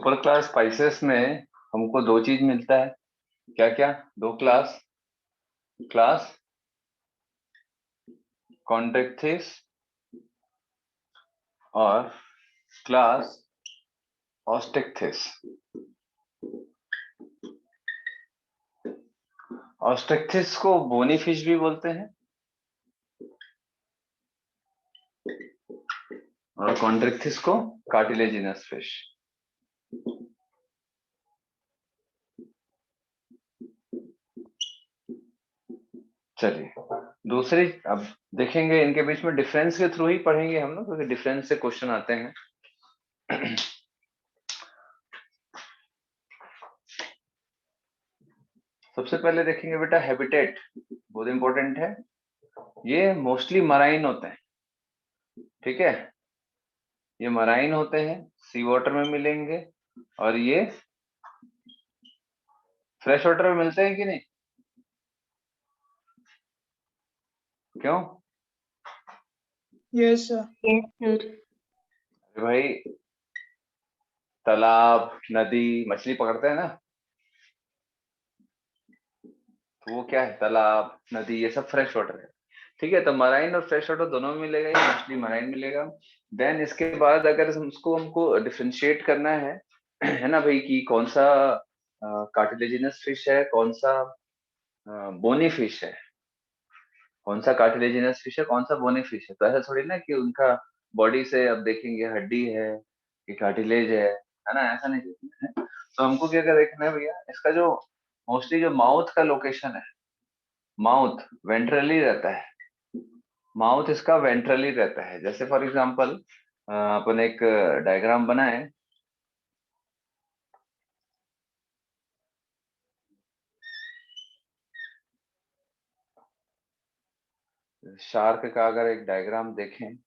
Super class spices में हमको दो चीज मिलता है। क्या क्या? दो क्लास, क्लास कॉन्ट्रैक्टिस और क्लास ऑस्टेक्टिस। ऑस्टेक्टिस को बोनी फिश भी बोलते हैं और कॉन्ट्रैक्टिस को कार्टिलेजिनस फिश। चलिए दूसरी अब देखेंगे, इनके बीच में डिफरेंस के थ्रू ही पढ़ेंगे हम लोग, क्योंकि डिफरेंस से क्वेश्चन आते हैं। सबसे पहले देखेंगे बेटा हैबिटेट, बहुत इंपॉर्टेंट है। ये मोस्टली मराइन होते हैं, ठीक है, ये मराइन होते हैं, सी वाटर में मिलेंगे। और ये फ्रेश वाटर में मिलते हैं कि नहीं? क्यों? Yes sir. अरे भाई, तालाब नदी मछली पकड़ते हैं ना, तो वो क्या है, तालाब नदी, ये सब फ्रेश वाटर है। ठीक है, तो मराइन और फ्रेश वाटर दोनों में मिलेगा, ये मोस्टली मराइन मिलेगा। देन इसके बाद अगर हमको डिफरेंशिएट करना है ना भाई, कि कौन सा कार्टिलेजिनस फिश है, कौन सा बोनी फिश है, कौन सा कार्टिलेजिनस फिश है, कौन सा बोनी फिश है, तो ऐसा थोड़ी ना कि उनका बॉडी से अब देखेंगे हड्डी है कि कार्टिलेज है ना, ऐसा नहीं देखना है। तो हमको क्या क्या देखना है भैया, इसका जो मोस्टली जो माउथ का लोकेशन है, माउथ वेंट्रली रहता है, माउथ इसका वेंट्रली रहता है। जैसे फॉर एग्जांपल अपन एक डायग्राम बनाए, शार्क का अगर एक डायग्राम देखें,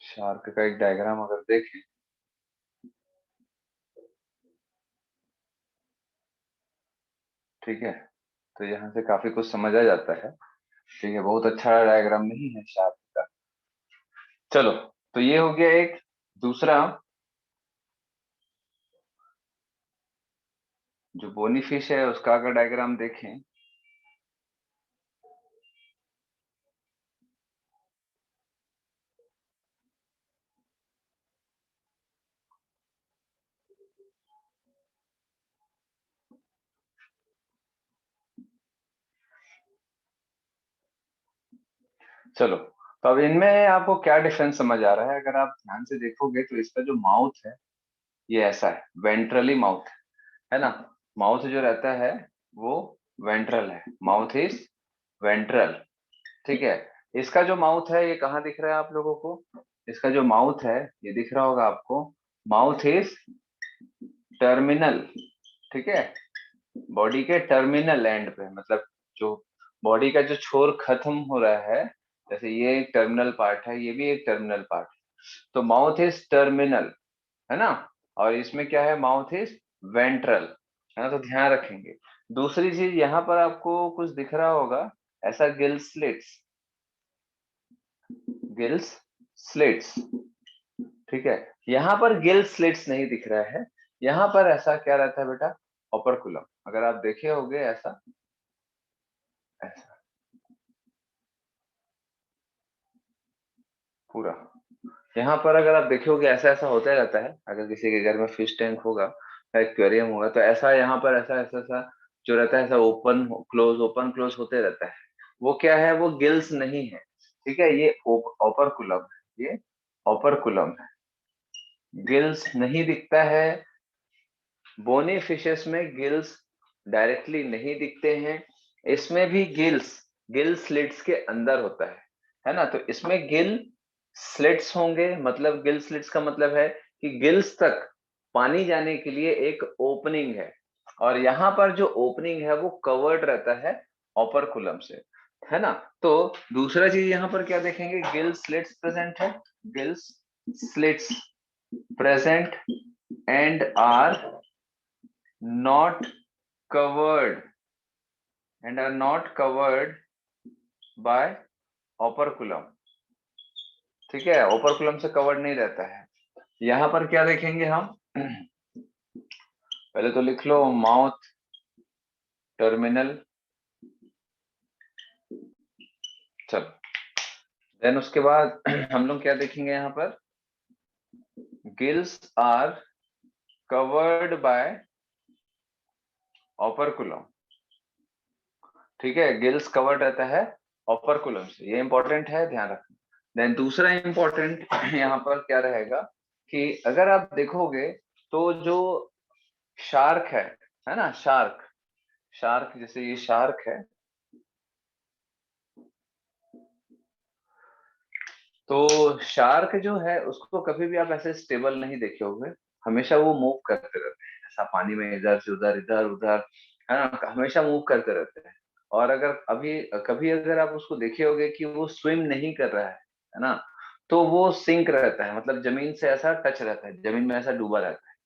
शार्क का एक डायग्राम अगर देखें, ठीक है, तो यहाँ से काफी कुछ समझ आ जाता है। ठीक है, बहुत अच्छा डायग्राम नहीं है शार्क का। चलो, तो ये हो गया एक। दूसरा, जो बोनी फिश है उसका अगर डायग्राम देखें, चलो, तो अब इनमें आपको क्या डिफरेंस समझ आ रहा है? अगर आप ध्यान से देखोगे तो इसका जो माउथ है ये ऐसा है, वेंट्रली माउथ है ना। माउथ जो रहता है वो वेंट्रल है, माउथ इज वेंट्रल। ठीक है, इसका जो माउथ है ये कहाँ दिख रहा है आप लोगों को? इसका जो माउथ है ये दिख रहा होगा आपको, माउथ इज टर्मिनल। ठीक है, बॉडी के टर्मिनल एंड पे, मतलब जो बॉडी का जो छोर खत्म हो रहा है, जैसे ये एक टर्मिनल पार्ट है, ये भी एक टर्मिनल पार्ट है, तो माउथ इज टर्मिनल, है ना। और इसमें क्या है, माउथ इज वेंट्रल, है ना, तो ध्यान रखेंगे। दूसरी चीज यहाँ पर आपको कुछ दिख रहा होगा, ऐसा गिल स्लिट्स, गिल्स स्लिट्स। ठीक है, यहाँ पर गिल स्लिट्स नहीं दिख रहा है, यहाँ पर ऐसा क्या रहता है बेटा, ओपरकुलम। अगर आप देखे होंगे ऐसा, ऐसा पूरा, यहाँ पर अगर आप देखोगे ऐसा ऐसा होता रहता है। अगर किसी के घर में फिश टैंक होगा या एक्वेरियम होगा तो ऐसा यहाँ पर ऐसा ऐसा ऐसा जो रहता है, ऐसा ओपन क्लोज होते रहता है। वो क्या है, वो गिल्स नहीं है, ठीक है, ये ओपरकुलम है, ये ओपरकुलम है, गिल्स नहीं दिखता है। बोनी फिशेस में गिल्स डायरेक्टली नहीं दिखते हैं, इसमें भी गिल्स गिल स्लिट्स के अंदर होता है ना। तो इसमें गिल स्लिट्स होंगे, मतलब गिल स्लिट्स का मतलब है कि गिल्स तक पानी जाने के लिए एक ओपनिंग है, और यहाँ पर जो ओपनिंग है वो कवर्ड रहता है ओपरकुलम से, है ना। तो दूसरा चीज यहाँ पर क्या देखेंगे, गिल स्लिट्स प्रेजेंट है, gills slits present and are not covered and are not covered by operculum। ठीक है, ओपरकुलम से कवर्ड नहीं रहता है। यहाँ पर क्या देखेंगे हम, पहले तो लिख लो माउथ टर्मिनल, चल देन उसके बाद हम लोग क्या देखेंगे यहाँ पर, gills are covered by operculum. ठीक है, गिल्स कवर्ड रहता है ओपरकुलम से, ये इंपॉर्टेंट है, ध्यान रखना। देन दूसरा इंपॉर्टेंट यहाँ पर क्या रहेगा कि अगर आप देखोगे तो जो शार्क है ना, शार्क, शार्क जैसे ये शार्क है, तो शार्क जो है उसको कभी भी आप ऐसे स्टेबल नहीं देखे होंगे, हमेशा वो मूव करते रहते हैं, ऐसा पानी में इधर से उधर, इधर उधर, है ना, हमेशा मूव करते रहते हैं। और अगर अभी कभी अगर आप उसको देखे होंगे कि वो स्विम नहीं कर रहा है ना, तो वो सिंक रहता है, मतलब जमीन से ऐसा टच रहता है, जमीन में ऐसा डूबा रहता है,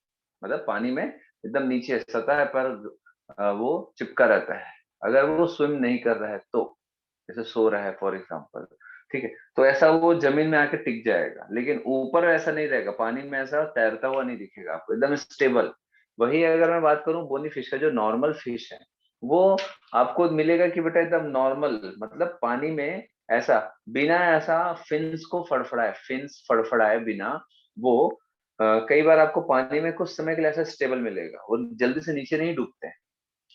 मतलब पानी में एकदम नीचे सतह पर वो चिपका रहता है, अगर वो स्विम नहीं कर रहा है तो, जैसे सो रहा है फॉर एग्जाम्पल। ठीक है, तो ऐसा वो जमीन में आके टिक जाएगा, लेकिन ऊपर ऐसा नहीं रहेगा, पानी में ऐसा तैरता हुआ नहीं दिखेगा आपको, एकदम स्टेबल। वही अगर मैं बात करूं बोनी फिश का, जो नॉर्मल फिश है वो आपको मिलेगा कि बेटा एकदम नॉर्मल, मतलब पानी में ऐसा बिना ऐसा फिन्स को फड़फड़ाए, फिन्स फड़फड़ाए बिना वो कई बार आपको पानी में कुछ समय के लिए ऐसा स्टेबल मिलेगा, वो जल्दी से नीचे नहीं डूबते हैं,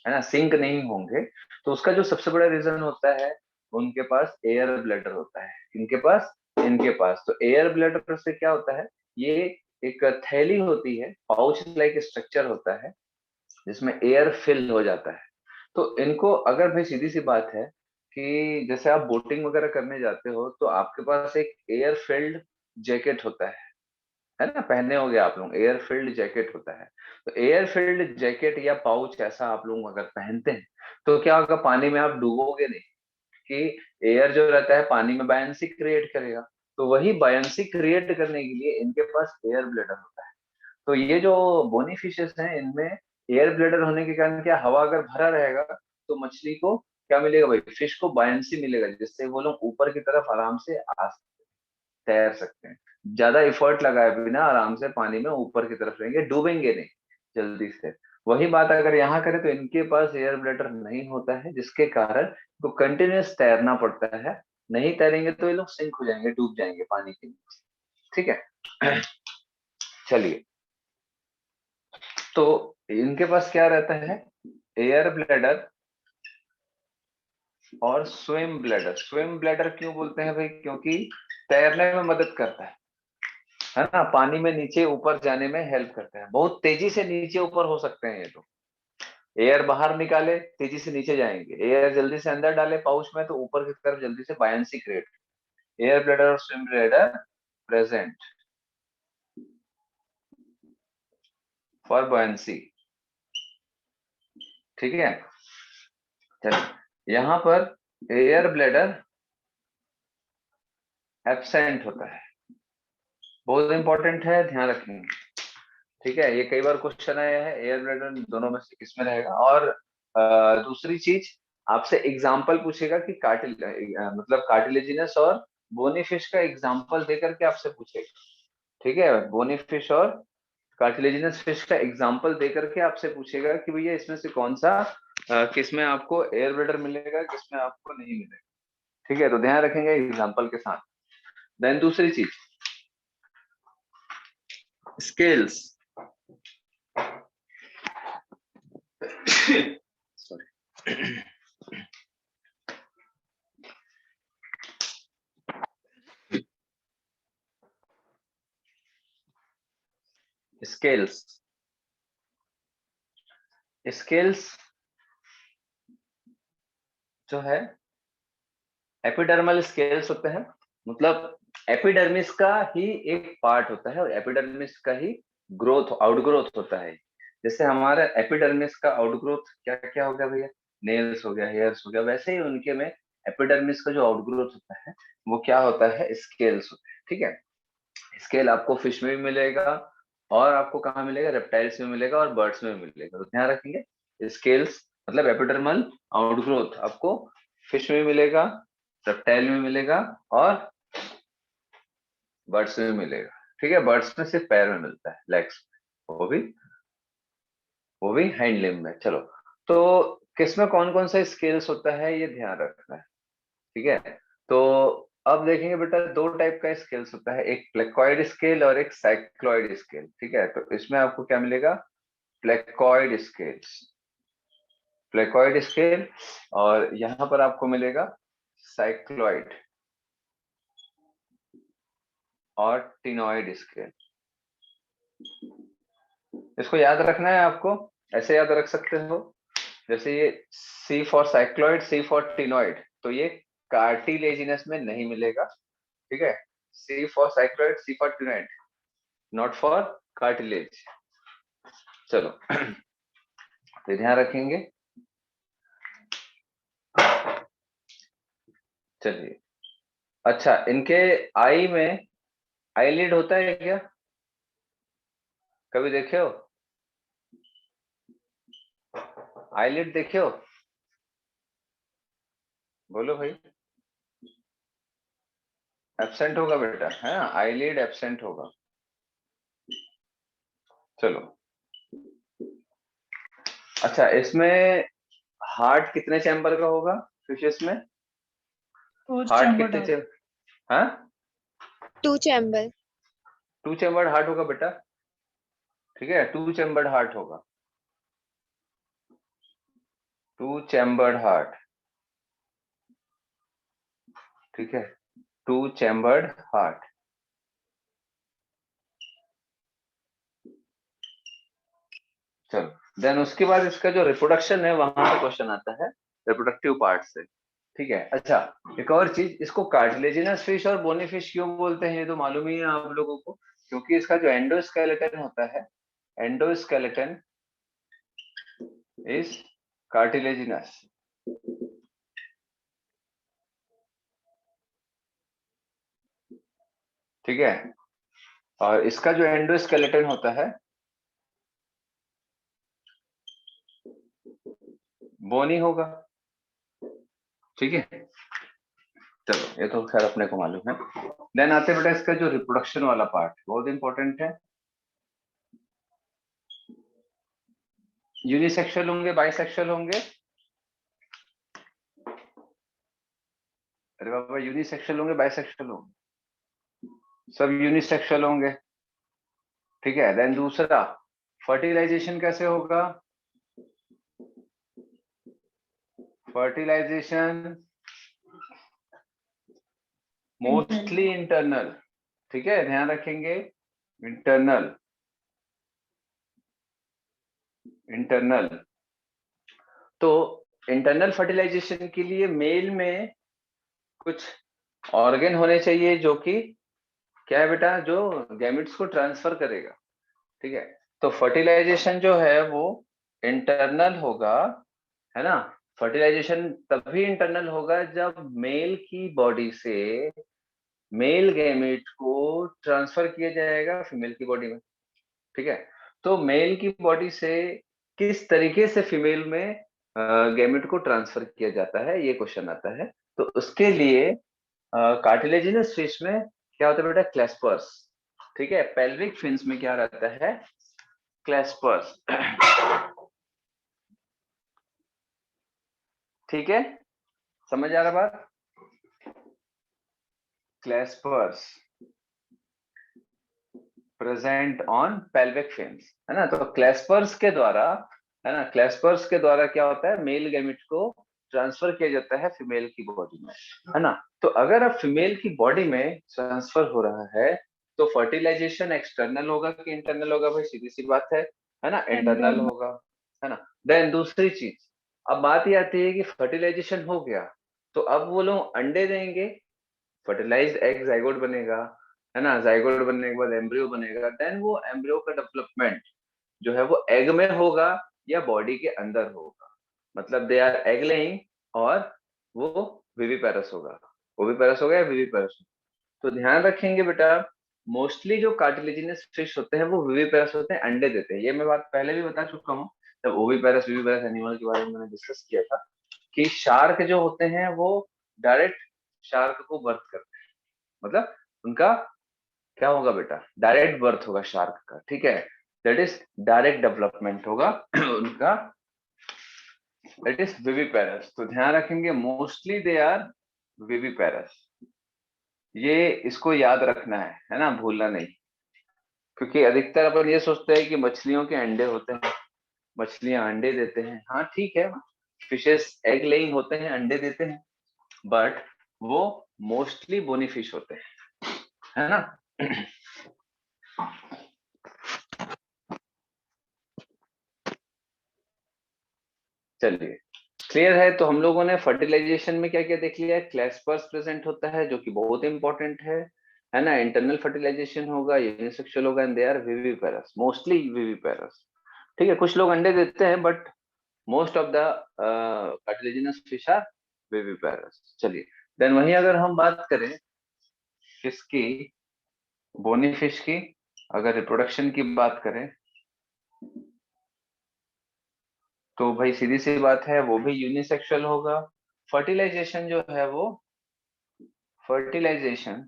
है ना, सिंक नहीं होंगे। तो उसका जो सबसे बड़ा रीजन होता है, उनके पास एयर ब्लैडर होता है, इनके पास, इनके पास तो एयर ब्लैडर से क्या होता है, ये एक थैली होती है, पाउच लाइक स्ट्रक्चर होता है, जिसमें एयर फिल हो जाता है। तो इनको अगर भाई सीधी सी बात है कि जैसे आप बोटिंग वगैरह करने जाते हो तो आपके पास एक एयर फिल्ड जैकेट होता है ना, पहने होगे आप लोग, एयर फिल्ड जैकेट होता है। तो एयर फिल्ड जैकेट या पाउच ऐसा आप लोग अगर पहनते हैं तो क्या होगा, पानी में आप डूबोगे नहीं, कि एयर जो रहता है पानी में बायंसी क्रिएट करेगा, तो वही बायंसी क्रिएट करने के लिए इनके पास एयर ब्लैडर होता है। तो ये जो बोनी फिशेस हैं इनमें एयर ब्लैडर होने के कारण क्या, हवा अगर भरा रहेगा तो मछली को क्या मिलेगा भाई, फिश को बायंसी मिलेगा, जिससे वो लोग ऊपर की तरफ आराम से आ तैर सकते हैं, ज्यादा एफर्ट लगाए बिना आराम से पानी में ऊपर की तरफ रहेंगे, डूबेंगे नहीं जल्दी से। वही बात अगर यहाँ करें तो इनके पास एयर ब्लैडर नहीं होता है, जिसके कारण तो कंटिन्यूस तैरना पड़ता है, नहीं तैरेंगे तो ये लोग सिंक हो जाएंगे, डूब जाएंगे पानी के नीचे। ठीक है, चलिए, तो इनके पास क्या रहता है, एयर ब्लैडर और स्विम ब्लैडर। स्विम ब्लैडर क्यों बोलते हैं भाई, क्योंकि तैरने में मदद करता है ना, पानी में नीचे ऊपर जाने में हेल्प करते हैं, बहुत तेजी से नीचे ऊपर हो सकते हैं ये तो, एयर बाहर निकाले तेजी से नीचे जाएंगे, एयर जल्दी से अंदर डाले पाउच में तो ऊपर की तरफ जल्दी से बायंसी क्रिएट। एयर ब्लैडर और swim bladder present for buoyancy. ठीक है, चलिए यहाँ पर एयर ब्लैडर एब्सेंट होता है, बहुत इंपॉर्टेंट है, ध्यान रखेंगे। ठीक है, ये कई बार क्वेश्चन आया है, एयर ब्लैडर दोनों में से किसमें रहेगा। और दूसरी चीज, आपसे एग्जाम्पल पूछेगा कि मतलब कार्टिलेजिनस और बोनी फिश का एग्जाम्पल देकर के आपसे पूछेगा। ठीक है, बोनी फिश और कार्टिलेजिनस फिश का एग्जाम्पल देकर के आपसे पूछेगा कि भैया इसमें से कौन सा किसमें आपको एयर ब्लैडर मिलेगा, किसमें आपको नहीं मिलेगा। ठीक है, तो ध्यान रखेंगे एग्जाम्पल के साथ। देन दूसरी चीज, स्केल्स सॉरी, स्केल्स, स्केल्स जो है एपिडर्मल स्केल्स होते हैं, मतलब एपिडर्मिस का ही एक पार्ट होता है, और एपिडर्मिस का ही ग्रोथ आउटग्रोथ होता है। जैसे हमारा एपिडर्मिस का आउटग्रोथ क्या क्या हो गया भैया, नेल्स हो गया, हेयर्स हो गया, वैसे ही उनके में एपिडर्मिस का जो आउटग्रोथ होता है वो क्या होता है, स्केल्स होते हैं। ठीक है, स्केल आपको फिश में भी मिलेगा, और आपको कहाँ मिलेगा, रेप्टाइल्स में मिलेगा और बर्ड्स में मिलेगा। तो ध्यान रखेंगे स्केल्स मतलब एपिडर्मल आउटग्रोथ आपको फिश में मिलेगा, रेप्टाइल में मिलेगा और बर्ड्स में मिलेगा। ठीक है, बर्ड्स में सिर्फ पैर में मिलता है, लेग्स, वो भी हाइंड लिम्ब में। चलो, तो किसमें कौन कौन सा स्केल्स होता है ये ध्यान रखना है। ठीक है, तो अब देखेंगे बेटा, दो टाइप का स्केल्स होता है, एक प्लेकॉइड स्केल और एक साइक्लॉइड स्केल। ठीक है, तो इसमें आपको क्या मिलेगा, प्लेकॉइड स्केल्स, प्लेकॉइड स्केल, और यहां पर आपको मिलेगा साइक्लॉइड और टिनॉइड स्केल। इसको याद रखना है आपको, ऐसे याद रख सकते हो, जैसे ये C for cycloid, C for ctenoid, तो ये कार्टिलेजिनस में नहीं मिलेगा। ठीक है, C for cycloid, C for ctenoid, not for cartilage. चलो तो ध्यान रखेंगे। चलिए, अच्छा, इनके आई में आईलिड होता है क्या, कभी देखे हो, आईलिड देखे हो, बोलो भाई। एब्सेंट होगा बेटा, है ना, आईलिड एब्सेंट होगा। चलो, अच्छा, इसमें हार्ट कितने चैम्बर का होगा फिशेस में, हार्ट कितने चैम्बर, हाँ, 2 चैम्बर। 2 चैम्बर्ड हार्ट होगा बेटा। ठीक है, 2 चैम्बर्ड हार्ट होगा, 2 चैम्बर्ड हार्ट। ठीक है, 2 चैम्बर्ड हार्ट। चलो, देन उसके बाद इसका जो रिप्रोडक्शन है वहां से क्वेश्चन आता है, रिप्रोडक्टिव पार्ट से। ठीक है, अच्छा, एक और चीज, इसको कार्टिलेजिनस फिश और बोनी फिश क्यों बोलते हैं ये तो मालूम ही है आप लोगों को, क्योंकि इसका जो एंडोस्केलेटन होता है, एंडोस्केलेटन इज कार्टिलेजिनस। ठीक है, और इसका जो एंडोस्केलेटन होता है बोनी होगा। ठीक है, चलो, ये तो खैर अपने को मालूम है। देन आते बेटा इसका जो रिप्रोडक्शन वाला पार्ट बहुत इंपॉर्टेंट है। यूनिसेक्सुअल होंगे, बाइसेक्सुअल होंगे, अरे बाबा, यूनिसेक्सुअल होंगे, बाइसेक्सुअल होंगे, सब यूनिसेक्सुअल होंगे। ठीक है, देन दूसरा, फर्टिलाइजेशन कैसे होगा, फर्टिलाइजेशन मोस्टली इंटरनल। ठीक है, ध्यान रखेंगे, इंटरनल, इंटरनल। तो इंटरनल फर्टिलाइजेशन के लिए मेल में कुछ ऑर्गन होने चाहिए जो कि क्या है बेटा, जो गैमेट्स को ट्रांसफर करेगा। ठीक है, तो फर्टिलाइजेशन जो है वो इंटरनल होगा, है ना। फर्टिलाइजेशन तभी इंटरनल होगा जब मेल की बॉडी से मेल गैमेट को ट्रांसफर किया जाएगा फीमेल की बॉडी में। ठीक है, तो मेल की बॉडी से किस तरीके से फीमेल में गैमेट को ट्रांसफर किया जाता है ये क्वेश्चन आता है। तो उसके लिए कार्टिलेजिनस फिश में क्या होता है बेटा, क्लेस्पर्स। ठीक है, पेल्विक फिन्स में क्या रहता है, क्लेस्पर्स। ठीक है, समझ आ रहा बात, क्लेस्पर्स प्रेजेंट ऑन पेल्विक फिन्स, है ना। तो क्लेस्पर्स के द्वारा, है ना, क्लेस्पर्स के द्वारा क्या होता है, मेल गैमेट को ट्रांसफर किया जाता है फीमेल की बॉडी में, है ना। तो अगर अब फीमेल की बॉडी में ट्रांसफर हो रहा है तो फर्टिलाइजेशन एक्सटर्नल होगा कि इंटरनल होगा, भाई सीधी सी बात है ना, इंटरनल होगा, है ना। देन दूसरी चीज, अब बात ये आती है कि फर्टिलाइजेशन हो गया तो अब वो लोग अंडे देंगे, फर्टिलाइज्ड एग जाइगोट बनेगा, है ना, जाइगोट बनने के बाद एम्ब्रियो बनेगा, देन वो एम्ब्रियो का डेवलपमेंट जो है वो एग में होगा या बॉडी के अंदर होगा, मतलब दे आर एग लेइंग, और वो विविपेरस होगा, ओविपेरस होगा या विविपेरस। तो ध्यान रखेंगे बेटा, मोस्टली जो कार्टिलेजिनस फिश होते हैं वो विविपेरस होते हैं, अंडे देते हैं। ये मैं बात पहले भी बता चुका हूँ जब ओविपेरस विविपेरस एनिमल के बारे में मैंने डिस्कस किया था कि शार्क जो होते हैं वो डायरेक्ट शार्क को बर्थ करते हैं, मतलब उनका क्या होगा बेटा, डायरेक्ट बर्थ होगा शार्क का, ठीक है, दैट इज डायरेक्ट डेवलपमेंट होगा उनका, दैट इज विविपेरस। तो ध्यान रखेंगे मोस्टली दे आर विविपेरस, ये इसको याद रखना है ना, भूलना नहीं। क्योंकि अधिकतर अपन ये सोचते हैं कि मछलियों के अंडे होते हैं, मछलियां अंडे देते हैं, हाँ ठीक है, फिशेस एग लेइंग होते हैं, अंडे देते हैं, बट वो मोस्टली बोनी फिश होते हैं, है ना। चलिए, क्लियर है। तो हम लोगों ने फर्टिलाइजेशन में क्या क्या देख लिया है, क्लैस्पर्स प्रेजेंट होता है जो कि बहुत इंपॉर्टेंट है ना, इंटरनल फर्टिलाइजेशन होगा, यूनिसेक्सुअल होगा, and they are viviparous, mostly viviparous, ठीक है। कुछ लोग अंडे देते हैं but most of the cartilaginous fish are viviparous. चलिए, देन वहीं अगर हम बात करें किसकी, बोनी फिश की, अगर रिप्रोडक्शन की बात करें तो भाई सीधी सी बात है वो भी यूनिसेक्सुअल होगा। फर्टिलाइजेशन जो है वो, फर्टिलाइजेशन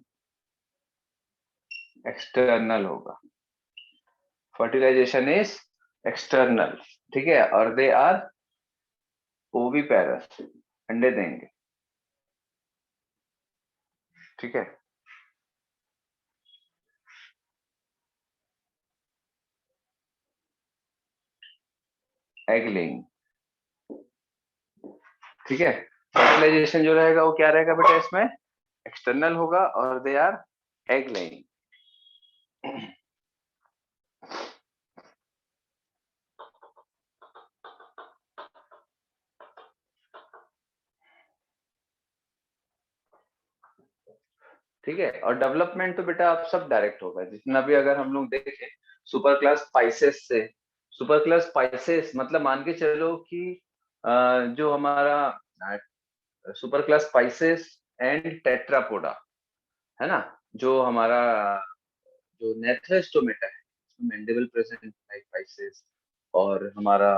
एक्सटर्नल होगा, फर्टिलाइजेशन इज एक्सटर्नल, ठीक है, और दे आर ओविपेरस, अंडे देंगे, ठीक है। एग लेइंग, ठीक है। फर्टिलाइजेशन जो रहेगा वो क्या रहेगा बेटा, इसमें एक्सटर्नल होगा और दे आर एग लेइंग। ठीक है, और डेवलपमेंट तो बेटा आप सब डायरेक्ट होगा, जितना भी अगर हम लोग देखें सुपर क्लास पाइसेस से, सुपर क्लास पाइसेस मतलब मान के चलो कि जो हमारा super class spices and Tetrapoda है ना, जो हमारा जो नेथ्रेस्टोमेटा है उसमें मैंडिबल प्रेजेंट है पाइसेस, और हमारा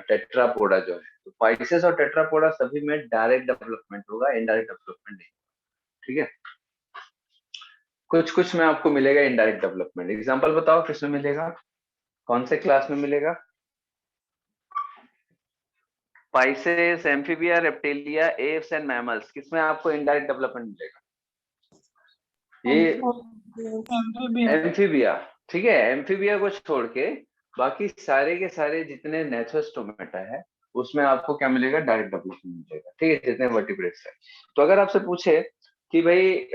टेट्रापोडा जो है, तो पाइसेस और टेट्रापोडा सभी में डायरेक्ट डेवलपमेंट होगा, इनडायरेक्ट डेवलपमेंट नहीं, ठीक है। कुछ कुछ में आपको मिलेगा इनडायरेक्ट डेवलपमेंट, एग्जांपल बताओ किसमें मिलेगा, कौन से क्लास में मिलेगा। Pisces, amphibia, reptilia, apps and mammals, किसमें आपको इनडायरेक्ट डेवलपमेंट मिलेगा, ये एम्फीबिया, ठीक है। एम्फीबिया को छोड़ के बाकी सारे के सारे जितने नेथोस्टोमेटा है उसमें आपको क्या मिलेगा, डायरेक्ट डेवलपमेंट मिलेगा, ठीक है, जितने वर्टिब्रेट्स है। तो अगर आपसे पूछे कि भाई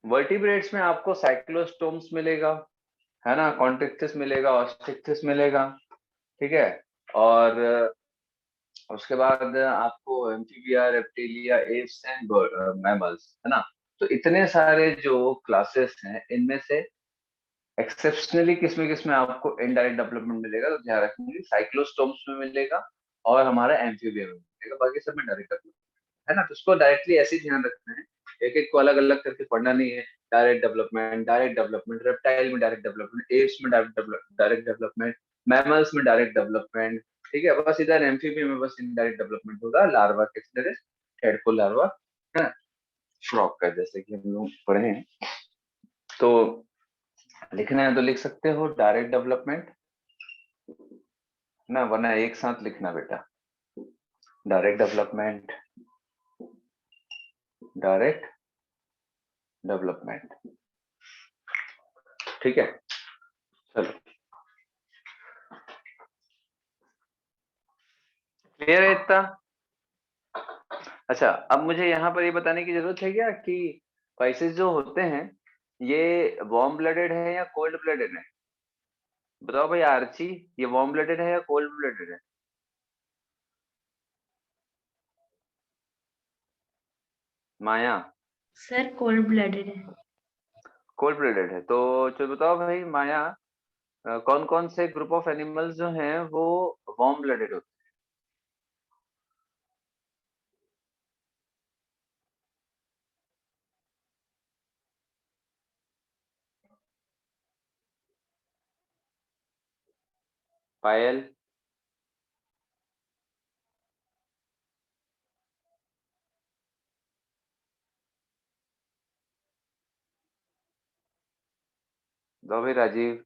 वर्टिब्रेट्स में आपको साइक्लोस्टोम्स मिलेगा, है ना, कॉन्ट्रिक्टिस मिलेगा, ऑस्ट्रिक्टिस मिलेगा, ठीक है, और उसके बाद आपको amphibia, reptilia, apps and mammals, है ना। तो इतने सारे जो क्लासेस हैं इनमें से एक्सेप्शनली किसमें किसमें आपको इनडायरेक्ट डेवलपमेंट मिलेगा, तो ध्यान रखेंगे साइक्लोस्टोम्स में मिलेगा और हमारा एम्फीबिया में मिलेगा, बाकी सब में डायरेक्ट डेवलपमेंट, है ना। तो उसको डायरेक्टली ऐसे ही ध्यान रखना है, एक एक को अलग अलग करके पढ़ना नहीं है। Direct development, direct development, reptile में डायरेक्ट डेवलपमेंट, एप्स में डायरेक्ट डेवलपमेंट, मैमल्स में डायरेक्ट डेवलपमेंट, ठीक है। बस इधर एम्फीबिया में बस इनडायरेक्ट डेवलपमेंट होगा, लार्वा के अंदर हेडफुल लार्वा, है ना, फ्रॉग का, जैसे कि हम लोग पढ़े हैं। तो लिखना है तो लिख सकते हो डायरेक्ट डेवलपमेंट ना, वरना एक साथ लिखना बेटा, डायरेक्ट डेवलपमेंट, डायरेक्ट डेवलपमेंट, ठीक है। चलो, क्लियर है इतना। अच्छा, अब मुझे यहाँ पर ये बताने की जरूरत है क्या कि स्पाइसेस जो होते हैं ये वार्म ब्लडेड है या कोल्ड ब्लडेड है, बताओ भाई आर्ची, ये वार्म ब्लडेड है या कोल्ड ब्लडेड है। माया, सर कोल्ड ब्लडेड है। कोल्ड ब्लडेड है, तो चलो बताओ भाई माया, कौन कौन से ग्रुप ऑफ एनिमल्स जो हैं वो वार्म ब्लडेड होते हैं। पायल, दो भी राजीव।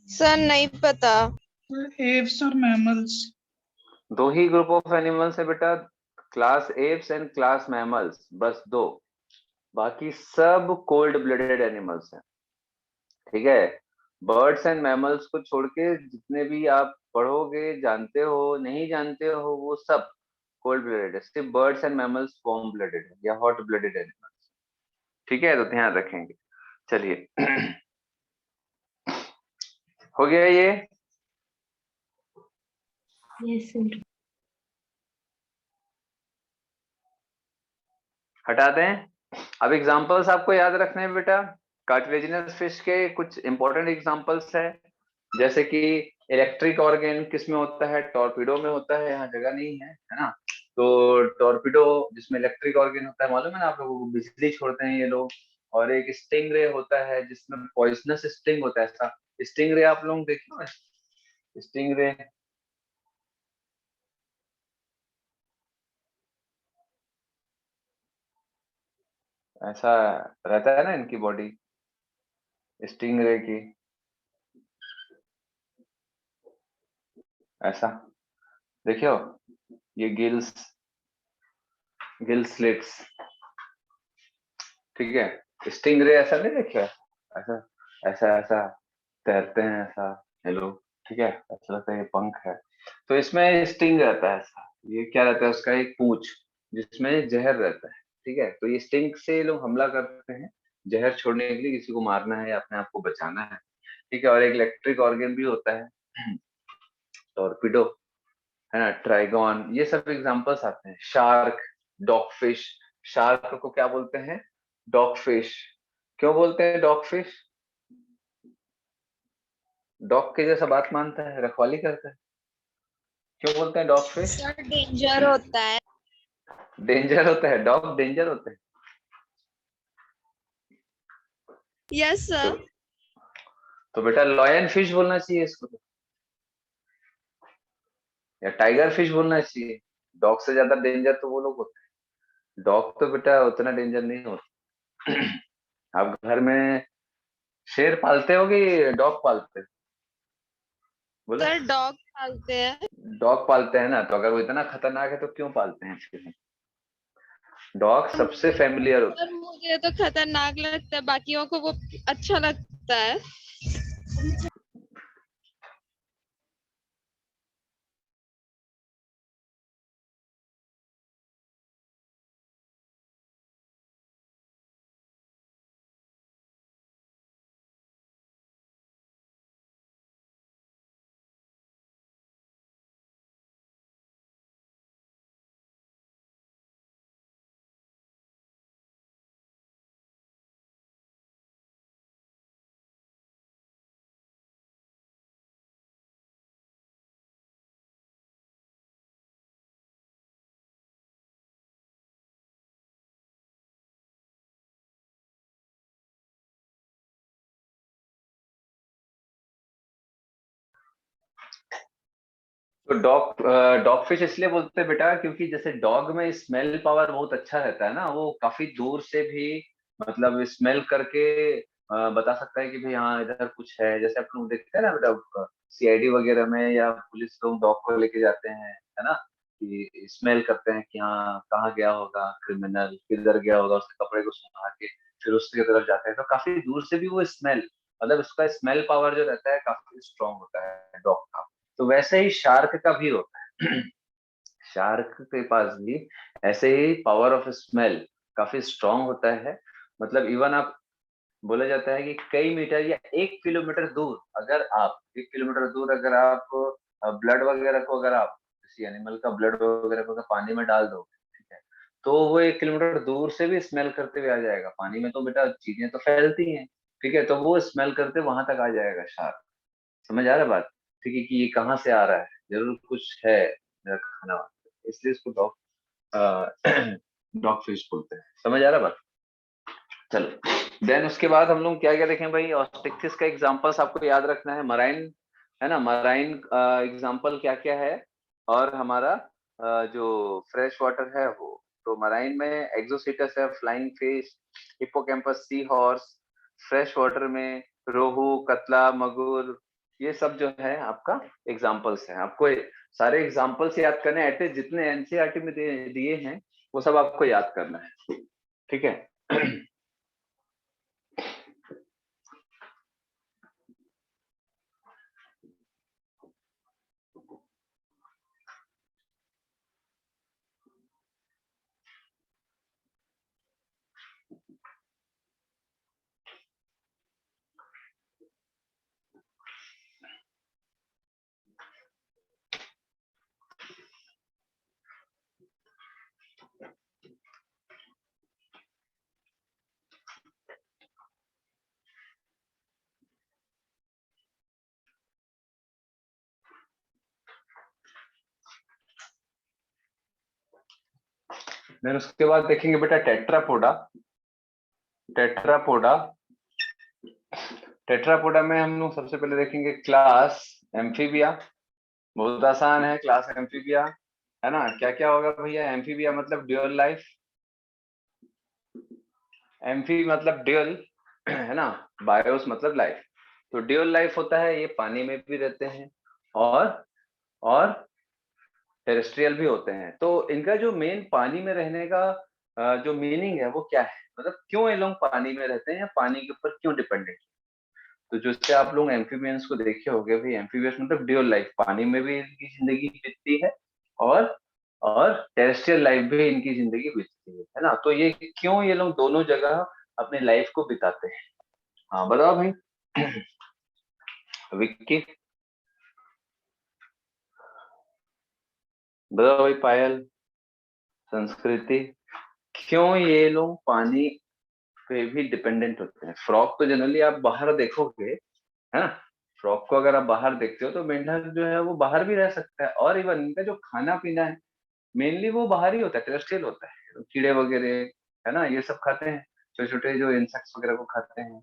सर नहीं पता। एप्स और मैमल्स। दो ही ग्रुप ऑफ एनिमल्स है बेटा, class apps and class mammals, बस दो, बाकी सब कोल्ड ब्लडेड एनिमल्स हैं। ठीक है, बर्ड्स एंड मैमल्स को छोड़ के जितने भी आप पढ़ोगे, जानते हो नहीं जानते हो, वो सब कोल्ड ब्लडेड है। सिर्फ birds and mammals warm blooded है या हॉट ब्लडेड एनिमल्स। ठीक है, तो ध्यान रखेंगे। चलिए हो गया ये। Yes sir. हटा दें। अब एग्जांपल्स आपको याद रखने हैं बेटा। कार्टिलेजिनस फिश के कुछ इंपॉर्टेंट एग्जांपल्स है, जैसे कि इलेक्ट्रिक ऑर्गन किस में होता है, टॉर्पीडो में होता है, यहाँ जगह नहीं है ना। तो टॉर्पीडो जिसमें इलेक्ट्रिक ऑर्गन होता है, मालूम है ना आप लोगों को, बिजली छोड़ते हैं ये लोग। और एक स्टिंग रे होता है जिसमें पॉइजनस स्टिंग होता है। ऐसा स्टिंग रे आप लोग देखे हो? स्टिंग रे ऐसा रहता है ना इनकी बॉडी, स्टिंग रे की ऐसा। देखियो ये गिल्स, गिल स्लिट्स। ठीक है, स्टिंग रे ऐसा नहीं देखा? ऐसा ऐसा ऐसा तैरते हैं ऐसा, हेलो। ठीक है, ऐसा लगता है ये पंख है। तो इसमें स्टिंग रहता है ऐसा, ये क्या रहता है उसका, एक पूंछ जिसमें जहर रहता है। ठीक है, तो ये स्टिंग से ये लोग हमला करते हैं, जहर छोड़ने के लिए, किसी को मारना है या अपने आप को बचाना है। ठीक है, और एक इलेक्ट्रिक ऑर्गन भी होता है, टॉर्पीडो, है ना, ट्राइगॉन, ये सब एग्जांपल्स आते हैं। Shark, dog fish. शार्क को क्या बोलते हैं? Dog fish. क्यों बोलते हैं डॉग फिश? डॉग के जैसा बात मानता है, रखवाली करता है, क्यों बोलते हैं डॉग फिश? सर डेंजर होता है। डेंजर होता है, डॉग डेंजर होते हैं। यस तो, सर। तो बेटा लॉयन फिश बोलना चाहिए इसको तो, या टाइगर फिश बोलना चाहिए। डॉग से ज्यादा डेंजर तो वो लोग होते हैं। डॉग तो बेटा उतना डेंजर नहीं होता। आप घर में शेर पालते हो कि डॉग पालते हो? बोलो। सर डॉग पालते हैं। डॉग पालते हैं ना, तो अगर वो इतना खतरनाक है तो क्यों पालते हैं फिर? डॉग सबसे फेमिलियर होता सर मुझे तो खतरनाक लगता है, बाकियों को वो अच्छा लगता है। है। तो डॉग, डॉग फिश इसलिए बोलते हैं बेटा क्योंकि जैसे डॉग में स्मेल पावर बहुत अच्छा रहता है ना, वो काफी दूर से भी मतलब स्मेल करके बता सकता है कि भाई हाँ इधर कुछ है। जैसे आप लोग देखते हैं ना बेटा, सीआईडी वगैरह में या पुलिस लोग डॉग को लेके जाते हैं, है ना, कि स्मेल करते हैं कि हाँ कहाँ गया होगा क्रिमिनल, किधर गया होगा, उसके कपड़े को सुंघा के फिर उसके तरफ जाते हैं। तो काफी दूर से भी वो स्मेल, मतलब उसका स्मेल पावर जो रहता है काफी स्ट्रांग होता है डॉग का। तो वैसे ही शार्क का भी होता है। शार्क के पास भी ऐसे ही पावर ऑफ स्मेल काफी स्ट्रांग होता है। मतलब इवन आप, बोला जाता है कि कई मीटर या 1 किलोमीटर दूर, अगर आप 1 किलोमीटर दूर अगर आप ब्लड वगैरह को, अगर आप किसी एनिमल का ब्लड वगैरह को अगर पानी में डाल दो, ठीक है, तो वो 1 किलोमीटर दूर से भी स्मेल करते हुए आ जाएगा। पानी में तो बेटा चीजें तो फैलती हैं, ठीक है, तो वो स्मेल करते वहां तक आ जाएगा शार्क। समझ आ रहा है बात? ठीक है, कि ये कहाँ से आ रहा है, जरूर कुछ है मेरा खाना वाना। इसलिए इसको डॉग डॉग फिश बोलते हैं। समझ आ रहा है बात? चलो, देन उसके बाद हम लोग क्या क्या देखें भाई, ऑस्टिक्टिस का एग्जांपल्स आपको याद रखना है। मराइन है ना। मराइन एग्जाम्पल क्या क्या है, और हमारा जो फ्रेश वाटर है वो, तो मराइन में एक्सोसिटस है, flying fish, hippocampus, sea horse. Fresh water में रोहू, कतला, मगुर, ये सब जो है आपका एग्जाम्पल्स हैं। आपको सारे एग्जाम्पल्स याद करने हैं, एटलीस्ट जितने एनसीईआरटी में दिए हैं वो सब आपको याद करना है, ठीक है। फिर उसके बाद देखेंगे बेटा टेट्रापोडा। टेट्रापोडा, टेट्रापोडा में हम लोग सबसे पहले देखेंगे क्लास एम्फीबिया। बहुत आसान है, क्लास एम्फीबिया, है ना। क्या क्या होगा भैया, एम्फीबिया मतलब ड्यूअल लाइफ, एम्फी मतलब ड्यूअल, है ना, बायोस मतलब लाइफ। तो ड्यूअल लाइफ होता है, ये पानी में भी रहते हैं और टेरेस्ट्रियल भी होते हैं। तो इनका जो मेन पानी में रहने का जो मीनिंग है वो क्या है, मतलब क्यों ये लोग पानी में रहते हैं या पानी के ऊपर क्यों डिपेंडेंट। तो जिससे आप लोग एम्फीबियंस को देखे होंगे भाई, एम्फीबियंस मतलब ड्यूअल लाइफ, पानी में भी इनकी जिंदगी बीतती है और और टेरेस्ट्रियल लाइफ भी इनकी जिंदगी बीतती है ना। तो ये क्यों ये लोग दोनों जगह अपनी लाइफ को बिताते हैं। हाँ बताओ भाई। विक्की, बताओ भाई। पायल, संस्कृति, क्यों ये लोग पानी पे भी डिपेंडेंट होते हैं। फ्रॉक तो जनरली आप बाहर देखोगे, है ना, फ्रॉक को अगर आप बाहर देखते हो तो मेंढक जो है वो बाहर भी रह सकता है, और इवन इनका जो खाना पीना है मेनली वो बाहर ही होता है, टेरेस्ट्रियल होता है। तो कीड़े वगैरह, है ना, ये सब खाते हैं, छोटे छोटे जो इंसेक्ट्स वगैरह को खाते हैं,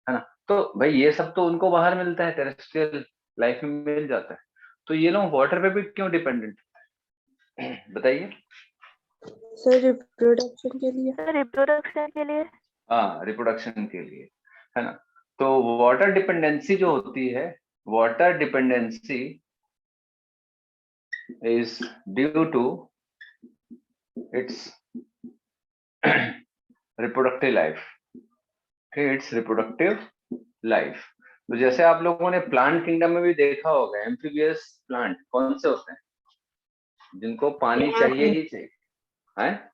है ना। तो भाई ये सब तो उनको बाहर मिलता है, टेरेस्ट्रियल लाइफ में मिल जाता है। तो ये लोग वाटर पे भी क्यों डिपेंडेंट है बताइए। सर रिप्रोडक्शन के लिए। हाँ, रिप्रोडक्शन के लिए, है ना। तो वाटर डिपेंडेंसी जो होती है, water dependency is due to its reproductive life, its reproductive life. तो जैसे आप लोगों ने प्लांट किंगडम में भी देखा होगा, एम्फीबियस प्लांट कौन से होते हैं जिनको पानी चाहिए ही चाहिए, हैं?